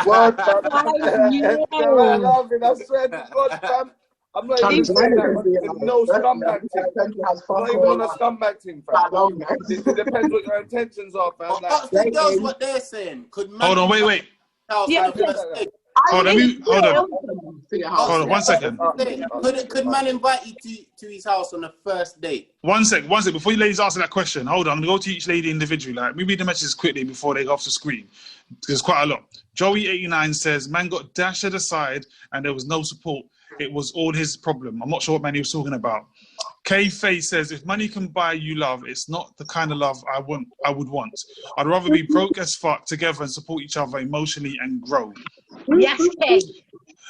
word, fam. Thank you. I love it. I swear to God, fam. I'm not even saying that. No scumbag thing. I'm not even on a scumbag thing, fam. It depends what your intentions are, fam. Ask the girls what they're saying. Hold on, wait. Hold on, 1 second. Could man invite you to his house on the first date? One sec. Before you ladies answer that question, hold on. I'm going to go to each lady individually. Like, we read the messages quickly before they go off the screen. There's quite a lot. Joey89 says, man got dashed to the side and there was no support. It was all his problem. I'm not sure what man he was talking about. Kay Faye says, if money can buy you love, it's not the kind of love I would want. I'd rather be broke as fuck together and support each other emotionally and grow. Yes, Kay.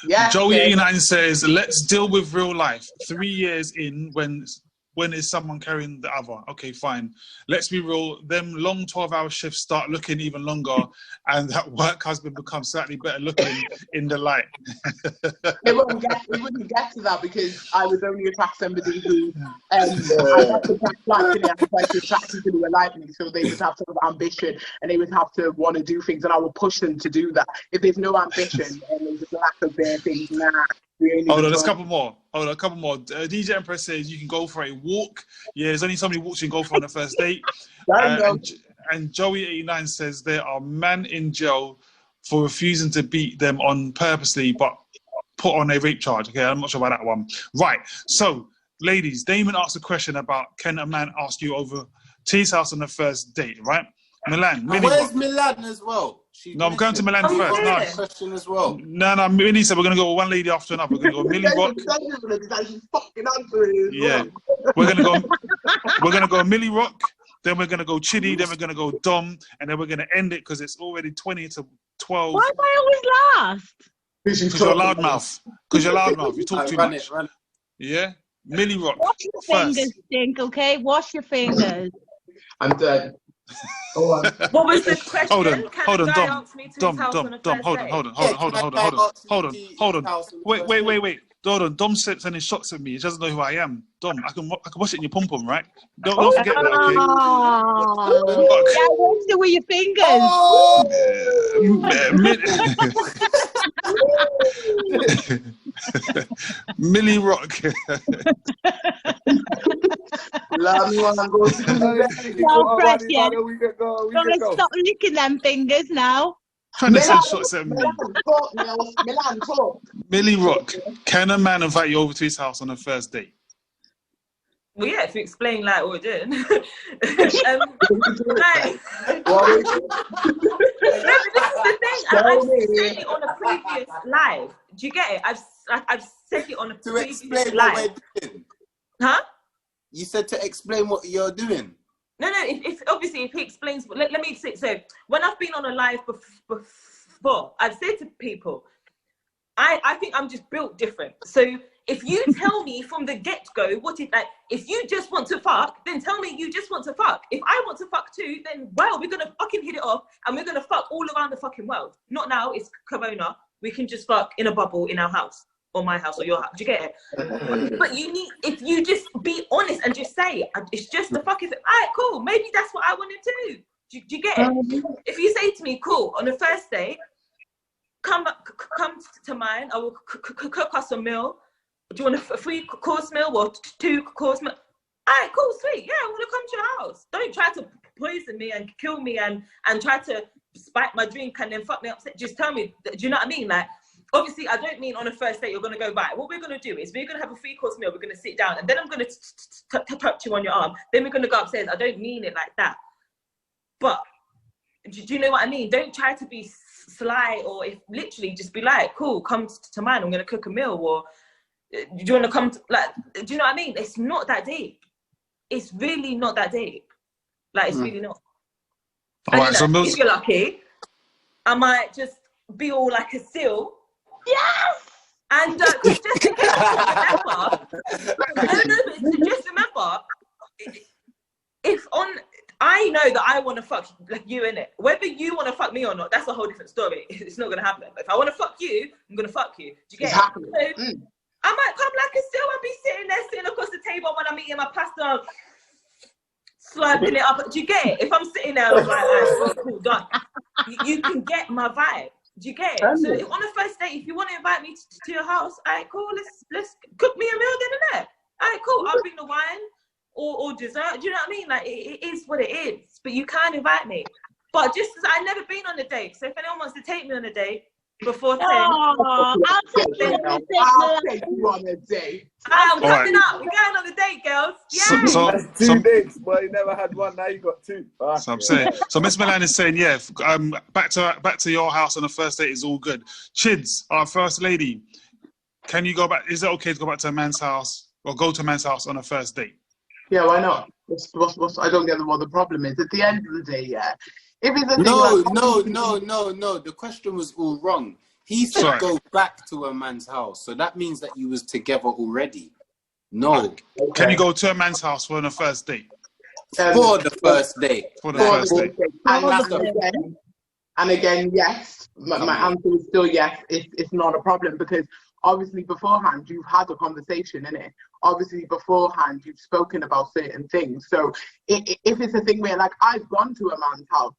Yes, Joey89 says, let's deal with real life. 3 years in, when when is someone carrying the other? Okay, fine. Let's be real. Them long 12-hour shifts start looking even longer, and that work husband becomes slightly better looking in the light. It wouldn't get to that because I would only attract somebody who I have to attract like me, I would like to attract people who are like me, so they would have sort of ambition and they would have to want to do things, and I will push them to do that. If there's no ambition and there's a lack of their things, nah. Hold on, there's a couple more. DJ Empress says you can go for a walk. Yeah, there's only so many walks you can go for on the first date. And Joey89 says there are men in jail for refusing to beat them on purposely, but put on a rape charge. Okay, I'm not sure about that one. Right. So, ladies, Damon asked a question about can a man ask you over to his house on the first date, right? Milan. Where's Milan as well? No, I'm going to Milan first. No, question as well. No, Millie said we're going to go one lady after another. We're going to go Millie Rock. Yeah, we're going to go Millie Rock. Then we're going to go Chidi. Then we're going to go Dom, and then we're going to end it because it's already 20 to 12. Why am I always last? Because you're a loudmouth. You talk too much. Yeah, Millie Rock. Wash your fingers, Stink. Okay, wash your fingers. I'm done. What was the question? Hold on, Wait. Hold on, Dom sending shots at me. He doesn't know who I am. Dom, I can watch it in your pom pom, right? Don't forget that, okay? Yeah, wash it with your fingers. Millie Rock. Stop licking them fingers now. Trying to send shots at me. Millie Rock, can a man invite you over to his house on a first date? Well, yeah, if you explain like what we're doing. This is the thing. I've said it on a previous live. Do you get it? I've said it on a previous live. What we're doing. Huh? You said to explain what you're doing. No. If obviously if he explains, let me say. So when I've been on a live before, I've said to people, I think I'm just built different. So if you tell me from the get-go what it like, if you just want to fuck, then tell me you just want to fuck. If I want to fuck too, then well, we're gonna fucking hit it off and we're gonna fuck all around the fucking world. Not now, it's Corona. We can just fuck in a bubble in our house. Or my house or your house. Do you get it? But you need, if you just be honest and just say, it's just the fucking thing. All right, cool. Maybe that's what I want to do. Do you get it? If you say to me, cool, on the first date, come to mine. I will cook us a meal. Do you want a 3-course meal or 2-course meal? All right, cool, sweet. Yeah, I want to come to your house. Don't try to poison me and kill me and try to spike my drink and then fuck me up. Just tell me, do you know what I mean? Like, obviously, I don't mean on a first date you're going to go by. What we're going to do is we're going to have a 3-course meal. We're going to sit down and then I'm going to touch you on your arm. Then we're going to go upstairs. I don't mean it like that. But do you know what I mean? Don't try to be sly or if literally just be like, cool, come to mine. I'm going to cook a meal or do you want to come to, like, do you know what I mean? It's not that deep. It's really not that deep. Like, it's really not. All right, so if you're lucky, I might just be all like a seal. Yes! And just in case you remember, just remember, if I know that I want to fuck like you in it. Whether you want to fuck me or not, that's a whole different story. It's not going to happen. But if I want to fuck you, I'm going to fuck you. Do you get it? So, I might come like a seal and be sitting across the table when I'm eating my pasta, slurping it up. Do you get it? If I'm sitting there, I'm like, right, cool, done. You can get my vibe. Do you get it? So on a first date, if you want to invite me to your house, all right, cool, let's cook me a meal then and there. All right, cool, I'll bring the wine or dessert. Do you know what I mean? Like, it is what it is. But you can invite me. But just as I've never been on a date, so if anyone wants to take me on a date before 10, I'll take you on a date. I'm coming up. We're going on a date, girls. Yeah. So 2 dates, but you never had one. Now you got 2. So I'm saying. So Miss Milan is saying, yeah. Back to your house on the first date is all good. Chids, our first lady, can you go back? Is it okay to go back to a man's house or go to a man's house on a first date? Yeah, why not? I don't get what the problem is. At the end of the day, yeah. If it's a no. The question was all wrong. He said go back to a man's house, so that means that you was together already. No. Can you go to a man's house for a first date? For the first date. For the first date. And again, yes. My answer is still yes. It's not a problem because obviously beforehand you've had a conversation, innit? Obviously beforehand you've spoken about certain things. So if it's a thing where like I've gone to a man's house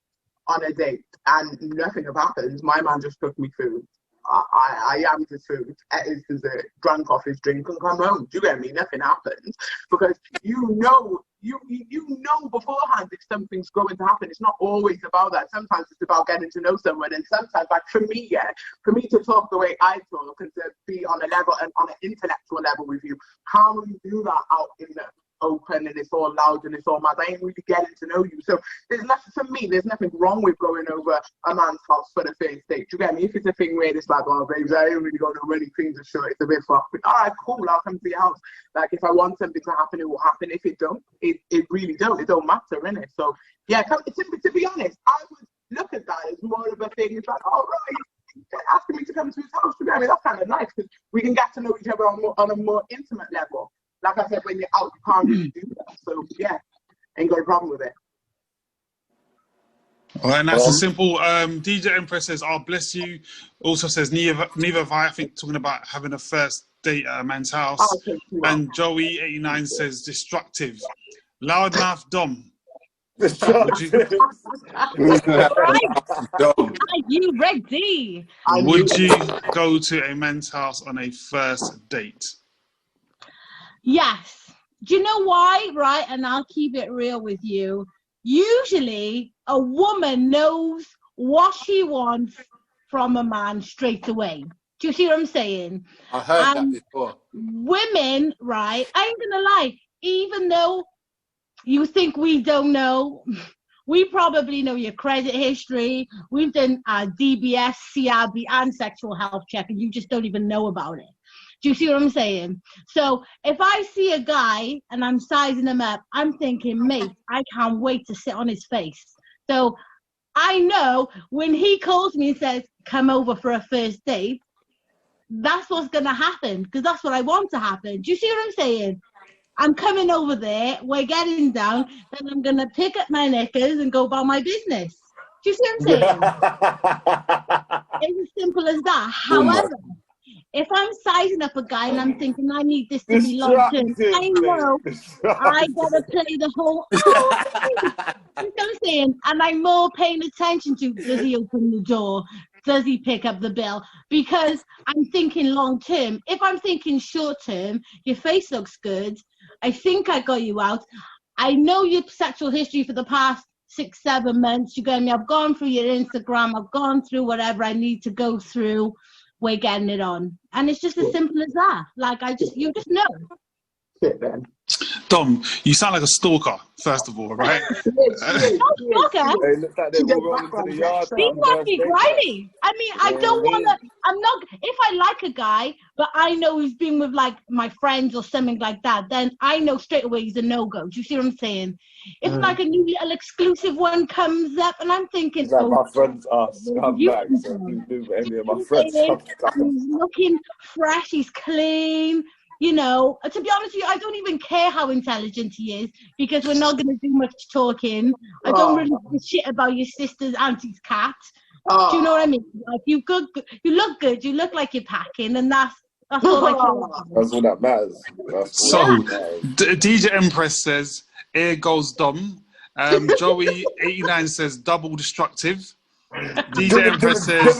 on a date and nothing have happened, my man just cooked me food. I am his food, ate his dessert, drank off his drink and come home. Do you get me? Nothing happens because you know beforehand if something's going to happen. It's not always about that. Sometimes it's about getting to know someone, and sometimes, like for me to talk the way I talk and to be on a level and on an intellectual level with you, how will you do that out in the open and it's all loud and it's all mad? I ain't really getting to know you. So there's nothing wrong with going over a man's house for the first date. Do you get me? If it's a thing where it's like, oh babes, I ain't really got no many things to show, it's a bit fucked. All right, cool, I'll come to your house. Like if I want something to happen, it will happen. If it don't, it really don't. It don't matter, innit? So yeah, to be honest, I would look at that as more of a thing. It's like, all right, asking me to come to his house. Do you get me? That's kind of nice because we can get to know each other on a more intimate level. Like I said, when you're out, you can't really do that. So yeah, ain't got a problem with it. All right, and that's a simple. DJ Empress says, "Oh, bless you." Also says, neither have I. I think talking about having a first date at a man's house. Okay, and Joey89 says, destructive. Loudmouth Dom. Destructive. Are you ready? Would you go to a man's house on a first date? Yes. Do you know why? Right, and I'll keep it real with you. Usually, a woman knows what she wants from a man straight away. Do you see what I'm saying? I heard that before. Women, right, I ain't gonna lie, even though you think we don't know, we probably know your credit history. We've done DBS, CRB, and sexual health check, and you just don't even know about it. Do you see what I'm saying? So if I see a guy and I'm sizing him up, I'm thinking, mate, I can't wait to sit on his face. So I know when he calls me and says, come over for a first date, that's what's going to happen because that's what I want to happen. Do you see what I'm saying? I'm coming over there, we're getting down, then I'm going to pick up my knickers and go about my business. Do you see what I'm saying? It's as simple as that. However, if I'm sizing up a guy and I'm thinking I need this to be long term, I know I gotta play the whole. You know what I'm saying? And I'm more paying attention to, does he open the door? Does he pick up the bill? Because I'm thinking long term. If I'm thinking short term, your face looks good. I think I got you out. I know your sexual history for the past 6-7 months. You got me. I've gone through your Instagram. I've gone through whatever I need to go through. We're getting it on, and it's just as simple as that. Like you just know. Dom, you sound like a stalker. First of all, right? Stalker. These must be grimy. I mean, I don't want to. I'm not. If I like a guy, but I know he's been with like my friends or something like that, then I know straight away he's a no-go. Do you see what I'm saying? If like a new little exclusive one comes up, and I'm thinking, like my friends are scumbags. So if you do any of my friends, he's looking fresh. He's clean. You know, to be honest with you, I don't even care how intelligent he is because we're not going to do much talking. I don't really give a shit about your sister's auntie's cat. Do you know what I mean? Like you look good, you look like you're packing, and that's all I care. That's all that matters. DJ Empress says, "Here goes Dom." Joey89 says, "Double destructive." DJ Empress says,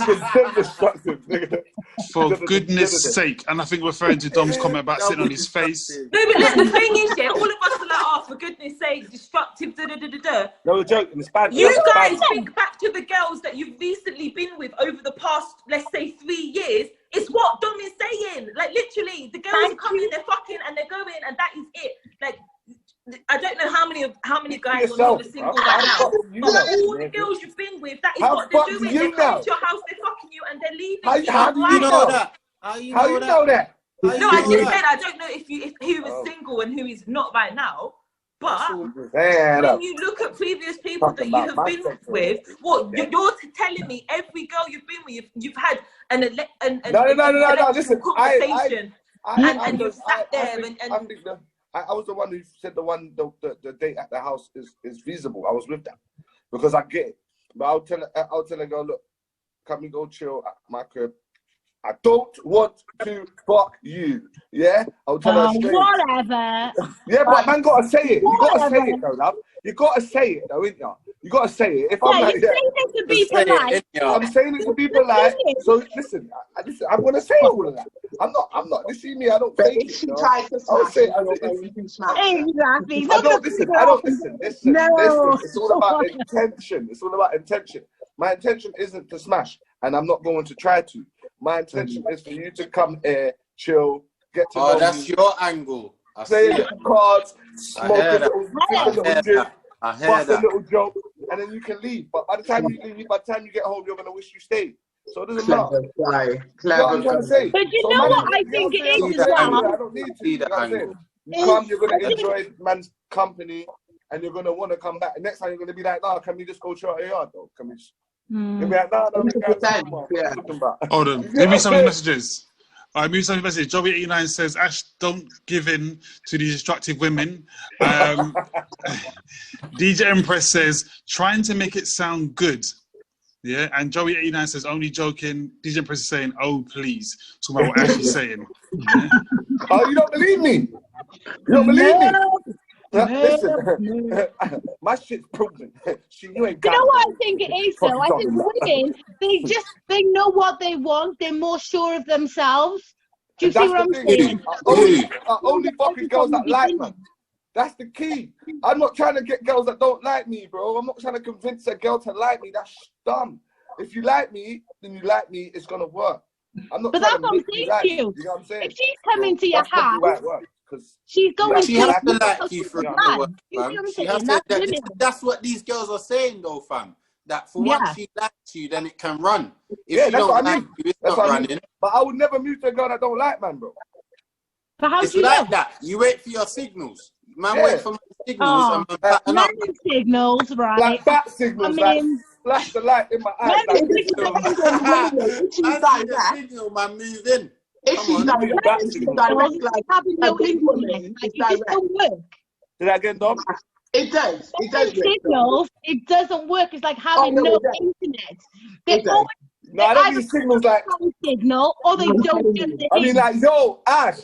"For goodness sake," and I think referring to Dom's comment about sitting on his face. No, but the thing is, yeah, all of us are like, "Oh, for goodness sake, destructive." No joke. In Spanish, you guys think back to the girls that you've recently been with over the past, let's say, 3 years. It's what Dom is saying. Like literally, the girls are coming, they're fucking, and they're going, and that is it. Like. I don't know how many guys are not single right now. But all the girls you've been with, that is what they're doing. They're coming to your house, they're fucking you, and they're leaving. How do you know that? How you know that? No, I just said I don't know if who is single and who is not right now. But when you look at previous people that you have been with, what you're telling me, every girl you've been with, you've had an no. Listen, conversation. And you've sat there I think I was the one who said the date at the house is feasible. I was with that because I get it. But I'll tell a girl, look, can we go chill at my crib? I don't want to fuck you. Yeah? I'll tell her straight. Whatever. Yeah, but man gotta say it. You gotta say it though, love. You gotta say it though, ain't ya? You gotta say it. If I'm like, you're saying it to be polite. I'm saying it to be polite. So listen, I'm gonna say all of that. I'm not. You see me? I don't fake it. She tries to smash. Exactly. I don't listen. Listen. It's all about intention. It's all about intention. My intention isn't to smash, and I'm not going to try to. My intention is for you to come here, chill, get to know that's me, your angle. play cards, smoke a little drink, bust a little joke, and then you can leave. But by the time you leave, by the time you get home, you're gonna wish you stayed. So it doesn't matter. You know what I'm trying to say? But you know what I think it is as well? I don't need to. You know what I'm saying? You come, you're gonna enjoy man's company, and you're gonna want to come back. And next time you're gonna be like, nah, can we just go chill at your yard though? Can we just... You'll be like, nah, Yeah. Hold on. Give me some of the messages. All right, move some of the messages. Joey89 says, Ash, don't give in to these destructive women. DJ Empress says, trying to make it sound good. Yeah, and Joey89 says, only joking. DJ Empress is saying, oh, please. Talking about what Ash is saying. Yeah. Oh, you don't believe me? You don't believe me? Listen, my shit's proven. You ain't got You know what I think it is though? I think women, they know what they want. They're more sure of themselves. Do you see what I'm saying? Only fucking girls that like me. That's the key. I'm not trying to get girls that don't like me, bro. I'm not trying to convince a girl to like me. That's dumb. If you like me, then you like me. It's gonna work. I'm not. But that's what I'm saying to you. You know what I'm saying? If she's coming to your house, she's going she has to like you for it to work, fam. That's what these girls are saying, though, fam. That for once she likes you, then it can run. If she don't like you, it's not running. But I would never move to a girl that don't like man, bro. But how it's like that. You wait for your signals. Man, wait for my signals and pattern up. Signals, right? Like bat signals, like flash the light in my eyes. Signal, man, move in. If she's direct, like having no internet, like it doesn't work. Did I get done? It does. It does. Signals, it doesn't work. It's like having no internet. They always, no, I don't need signals like signal, or they don't get the I mean, like, yo, Ash,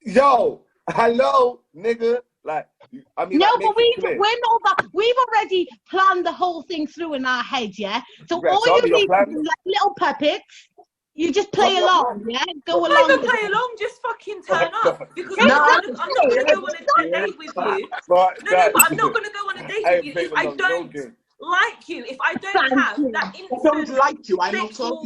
yo, hello, nigga. Like, I mean, no, like, but we're not that. We've already planned the whole thing through in our head, yeah. So all you need is like little puppets. You just play along, yeah? Go along. Not even play along, just fucking turn up. Because I'm not going to go on a date with you. But I'm not going to go on a date with you if I don't like you. If I don't have that instant sexual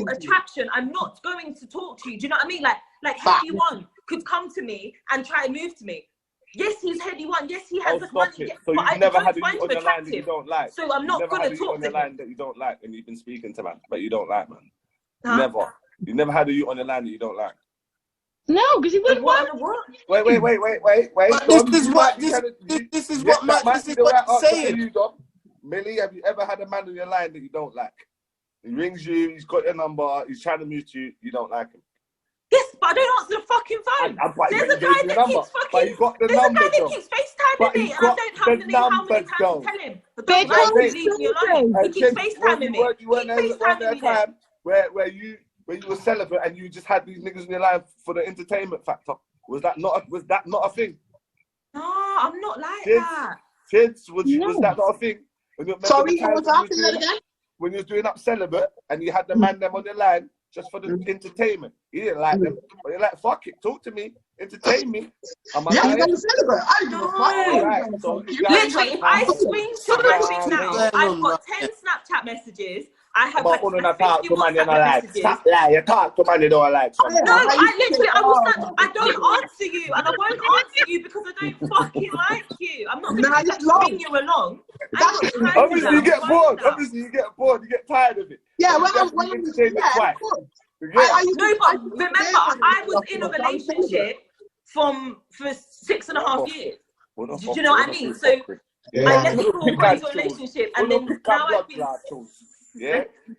attraction, I'm not going to talk to you. Do you know what I mean? Like Heady One could come to me and try and move to me. Yes, he's Heady One. Yes, he has the money. So you've never had a you on your line that you don't like. So I'm not going to talk to on your line that you don't like, and you've been speaking to man, but you don't like, man. Never. You never had a you on your line that you don't like. No, because you wouldn't want to work. Wait. This is what saying. Millie, have you ever had a man on your line that you don't like? He rings you, he's got your number, he's trying to move to you, you don't like him. Yes, but I don't answer the fucking phone. There's a guy that keeps FaceTiming me, and I don't have the name. How many times to tell him? But don't lie, leave me alone. He keeps FaceTiming me. You weren't there a time where you were celibate and you just had these niggas in your life for the entertainment factor. Was that not a thing? No, I'm not like that. Kids, was that not a thing? Sorry, what was after that again? When you was doing up celibate and you had the man them on your line just for the entertainment. He didn't like them. But you're like, fuck it, talk to me, entertain me. Yeah, you don't celibate. I do a fuck. Literally, if I screenshot my thing now, I've got 10 Snapchat messages. I have like 50 WhatsApp messages. Stop lying. You talk to man you don't like. No, I don't answer you, and I won't answer you because I don't fucking like you. I'm not going to bring you along. Obviously, you get bored. You get tired of it. Yeah, when I'm no, but remember, I was in a relationship for 6.5 years. Do you know what I mean? So I left school, got into a relationship, and then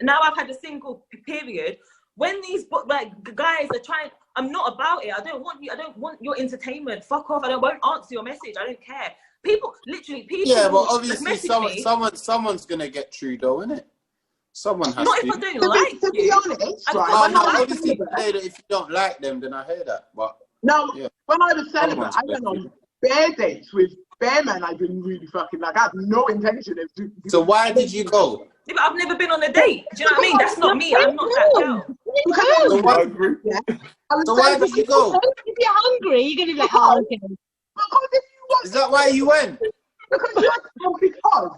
now I've had a single period when these like guys are trying, I'm not about it. I don't want you. I don't want your entertainment. Fuck off. Won't answer your message. I don't care. People. Yeah, but obviously, message me. someone's gonna get through, though, innit? Someone has Not to. if I don't like you. To be honest, right? Obviously, if you don't like them, then I hear that. But no, yeah. when I was celibate, I went on bare dates with bare men I didn't really fucking like. I had no intention of doing. So why did you go? Yeah, but I've never been on a date. Do you know what I mean? That's not me. I'm not that girl. So why did you go? If you're hungry, you're gonna be like, oh, okay. Because if you want, Is that why you went? because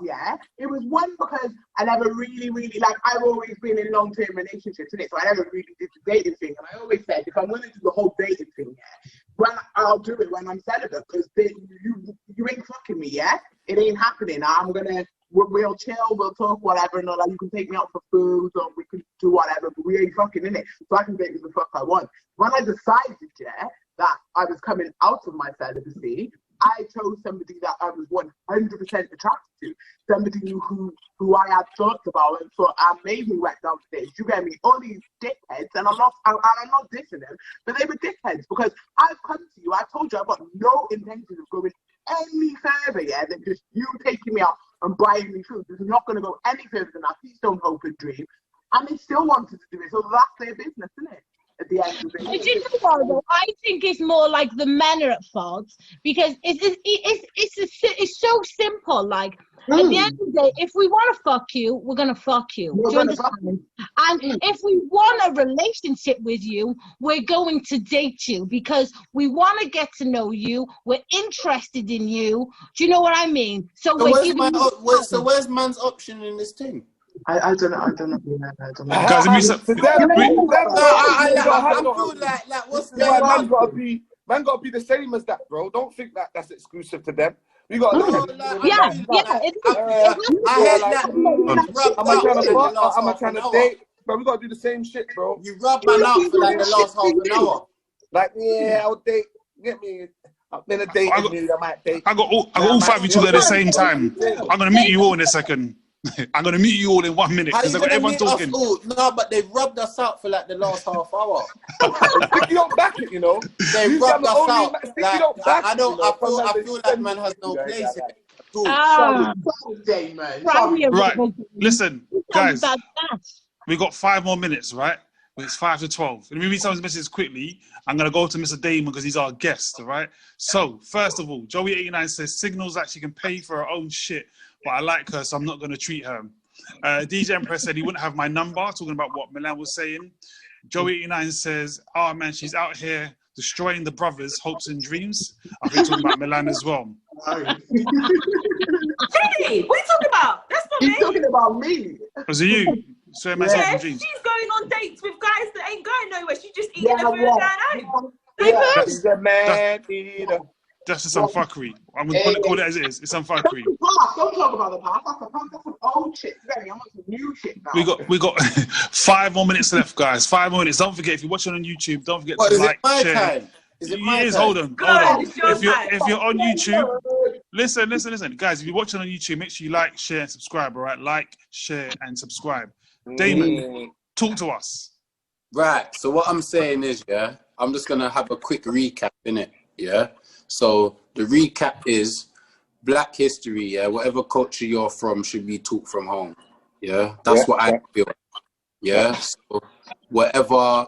yeah, it was one because I never really like. I've always been in long-term relationships, innit? So I never really did the dating thing, and I always said if I'm willing to do the whole dating thing, yeah, when I'll do it when I'm celibate, because you ain't fucking me, yeah. It ain't happening. We'll chill, we'll talk, whatever, and all that. You can take me out for food, or we can do whatever, but we ain't fucking in it. So I can date who the fuck I want. When I decided, yeah, that I was coming out of my celibacy, I chose somebody that I was 100% attracted to, somebody who I had thoughts about and thought maybe went down stage. You get me? All these dickheads, and I'm not dissing them, but they were dickheads because I've come to you. I've told you I've got no intention of going any further, yeah, than just you taking me out and buying me food. This is not going to go any further than that. Please don't hope and dream. And they still wanted to do it, so that's their business, isn't it? At the end of the day. Do you know what, though? I think it's more like the men are at fault because it's so simple. Like at the end of the day, if we want to fuck you, we're gonna fuck you. Do you understand? And if we want a relationship with you, we're going to date you because we want to get to know you. We're interested in you. Do you know what I mean? So where's man's option in this thing? I don't know. I don't know. Guys, I feel like what's the man got to be the same as that, bro. Don't think that that's exclusive to them. We got. Yeah. I'm trying to date, but we got to do the same shit, bro. You rub man out for like the last half an hour. Like, yeah, I'll date. Get me. Then a date. I might date. I got all five of you two at the same time. I'm gonna meet you all in a second. I'm gonna mute you all in 1 minute because I got everyone talking. No, but they've rubbed us out for like the last half hour. If you don't back it, you know. They rubbed us out. Like, I feel like man has no place in it. Right, listen, guys. We got 5 more minutes, right? It's 5 to 12. Let me read some of his messages quickly. I'm going to go to Mr. Damon because he's our guest, all right? So, first of all, Joey89 says, Signals actually can pay for her own shit, but I like her, so I'm not going to treat her. DJ Empress said he wouldn't have my number, talking about what Milan was saying. Joey89 says, oh, man, she's out here destroying the brothers' hopes and dreams. I think talking about Milan as well. Hey, what are you talking about? That's not me. He's talking about me. Was it you? Destroying my hopes and dreams. She's going on dates with guys that ain't going nowhere. She's just eating the food going home. He's a man eater. That's just some fuckery. I'm going to call it as it is. It's some fuckery. Don't talk about the past. That's some old shit. I'm on some new shit now. We got 5 more minutes left, guys. 5 more minutes. Don't forget, if you're watching on YouTube, don't forget to like, share. Time? Is it my time? Hold on. If you're on YouTube, listen. Guys, if you're watching on YouTube, make sure you like, share, and subscribe, all right? Like, share, and subscribe. Damon, talk to us. Right. So what I'm saying is, yeah, I'm just going to have a quick recap, innit? Yeah? So the recap is Black history, yeah, whatever culture you're from should be taught from home. Yeah, that's what I feel. Yeah, so whatever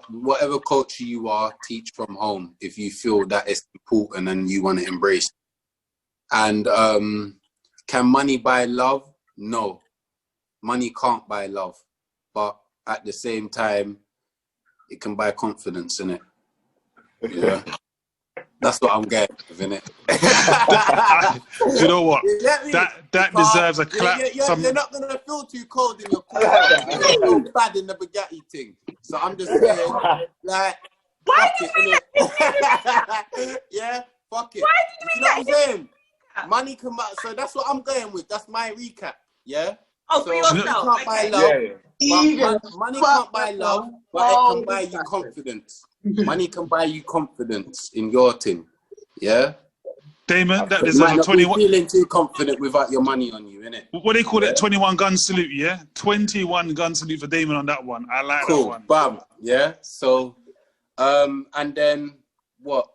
culture you are, teach from home if you feel that it's important and you want to embrace it. And can money buy love? No, money can't buy love, but at the same time, it can buy confidence in it. Yeah. That's what I'm getting with, innit? You know what? That deserves a clap. You're not going to feel too cold in your car. You feel bad in the Bugatti thing. So I'm just saying, like, why did you do yeah, fuck it. Why did you know what I'm saying? Money can buy. So that's what I'm going with. That's my recap. Yeah. Oh, for yourself. Money can't buy love. Money can't buy love, but it can buy you confidence. Money can buy you confidence in your thing. Yeah? Damon, that You there's might a not be 21. feeling too confident without your money on you, innit? What they call it? 21 gun salute, yeah. 21 gun salute for Damon on that one. I like that Cool. one. Bam. Yeah. So, and then what?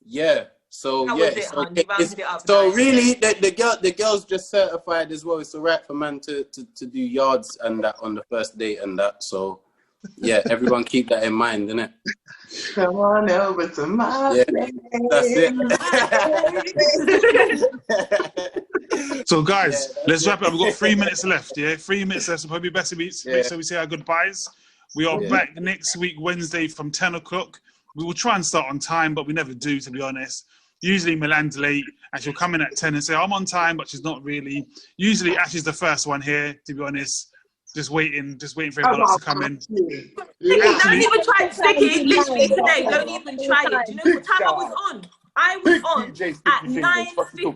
Yeah. So How yeah. was it, So, hon? You rounded it up so nice. really, the girls just certified as well. It's all right for man to do yards and that on the first date and that. So yeah, everyone keep that in mind, innit? Come on over to my Yeah, place. that's it. So guys, let's wrap it up. We've got 3 minutes left. Yeah, 3 minutes left. So probably best to make sure we say our goodbyes. We are back next week, Wednesday from 10 o'clock. We will try and start on time, but we never do, to be honest. Usually Milan's late and she'll come in at 10 and say, I'm on time, but she's not really. Usually Ash is the first one here, to be honest. Just waiting for everyone else to come in. Sticky, don't even try it. Sticky, literally today, don't even try it. Do you know what time I was on? I was on at 9:50.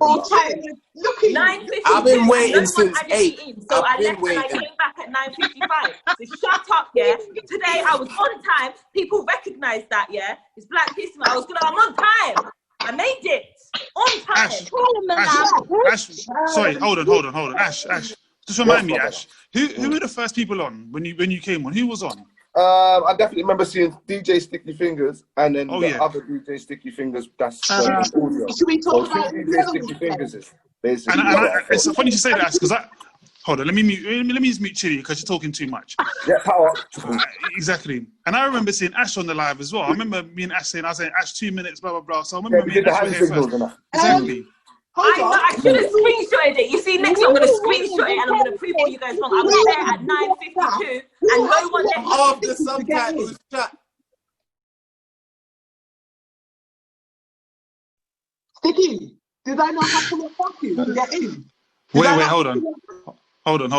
9:50. I've been waiting since 8. So I left and I came back at 9:55. So shut up, yeah. Today I was on time. People recognize that, yeah. It's Black History Month. I'm on time. I made it on time. Ash, sorry, hold on. Ash, just remind me, Ash. Who were the first people on when you came on? Who was on? I definitely remember seeing DJ Sticky Fingers and then other DJ Sticky Fingers. That's audio. Should we talk about DJ Sticky Fingers is basically. And it's funny you say that, Ash, because hold on, let me just mute Chili because you're talking too much. Yeah, power. Exactly. And I remember seeing Ash on the live as well. I remember me and Ash saying, Ash 2 minutes, blah blah blah. So I remember me and Ash were here first. Exactly. I should have screenshotted it. You see, next time I'm going to screenshot it and I'm going to prove all you guys wrong. I was there at 9:52 and no one left. After subtitles chat. Sticky, did I not have to fuck you to get in? Wait, hold on. I don't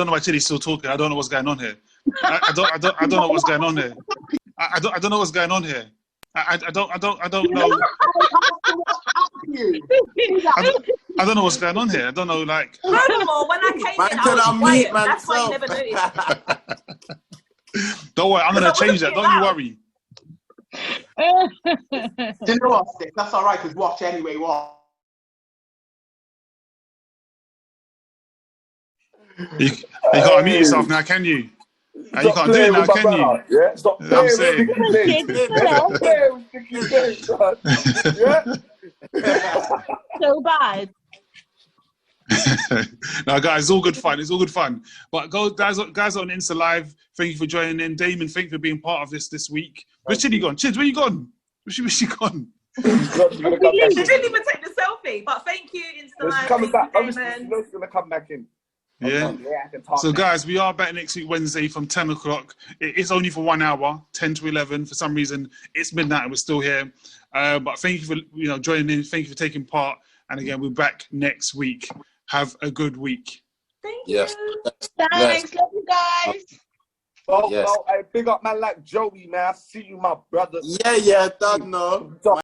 know why Chili's still talking. I don't know what's going on here. I don't know what's going on here. I don't know what's going on here. I don't know. I don't know what's going on here. I don't know, like. Furthermore, when I came in, I was quiet. That's why you never noticed. Don't worry, I'm gonna change that. Don't you worry. Do you know what, Stick? That's all right, because watch anyway. What? You can't unmute yourself now, can you? You can't do it now, can you? Yeah, stop I'm saying. So bad. No, guys, it's all good fun. It's all good fun. But guys on Insta Live, thank you for joining in. Damon, thank you for being part of this week. Where's Chidi gone? Chids, where you gone? Where's she gone? She didn't even take the selfie. But thank you, Insta Live. Coming back. Damon. She's gonna come back in. Yeah. So guys, we are back next week Wednesday from 10 o'clock. It's only for 1 hour, 10 to 11. For some reason, it's midnight and we're still here. But thank you for joining in. Thank you for taking part. And again, we're back next week. Have a good week. Thank you. Yes. Thanks, love you guys. Oh, hey, big up man like Joey, man. I see you, my brother. Yeah, don't know.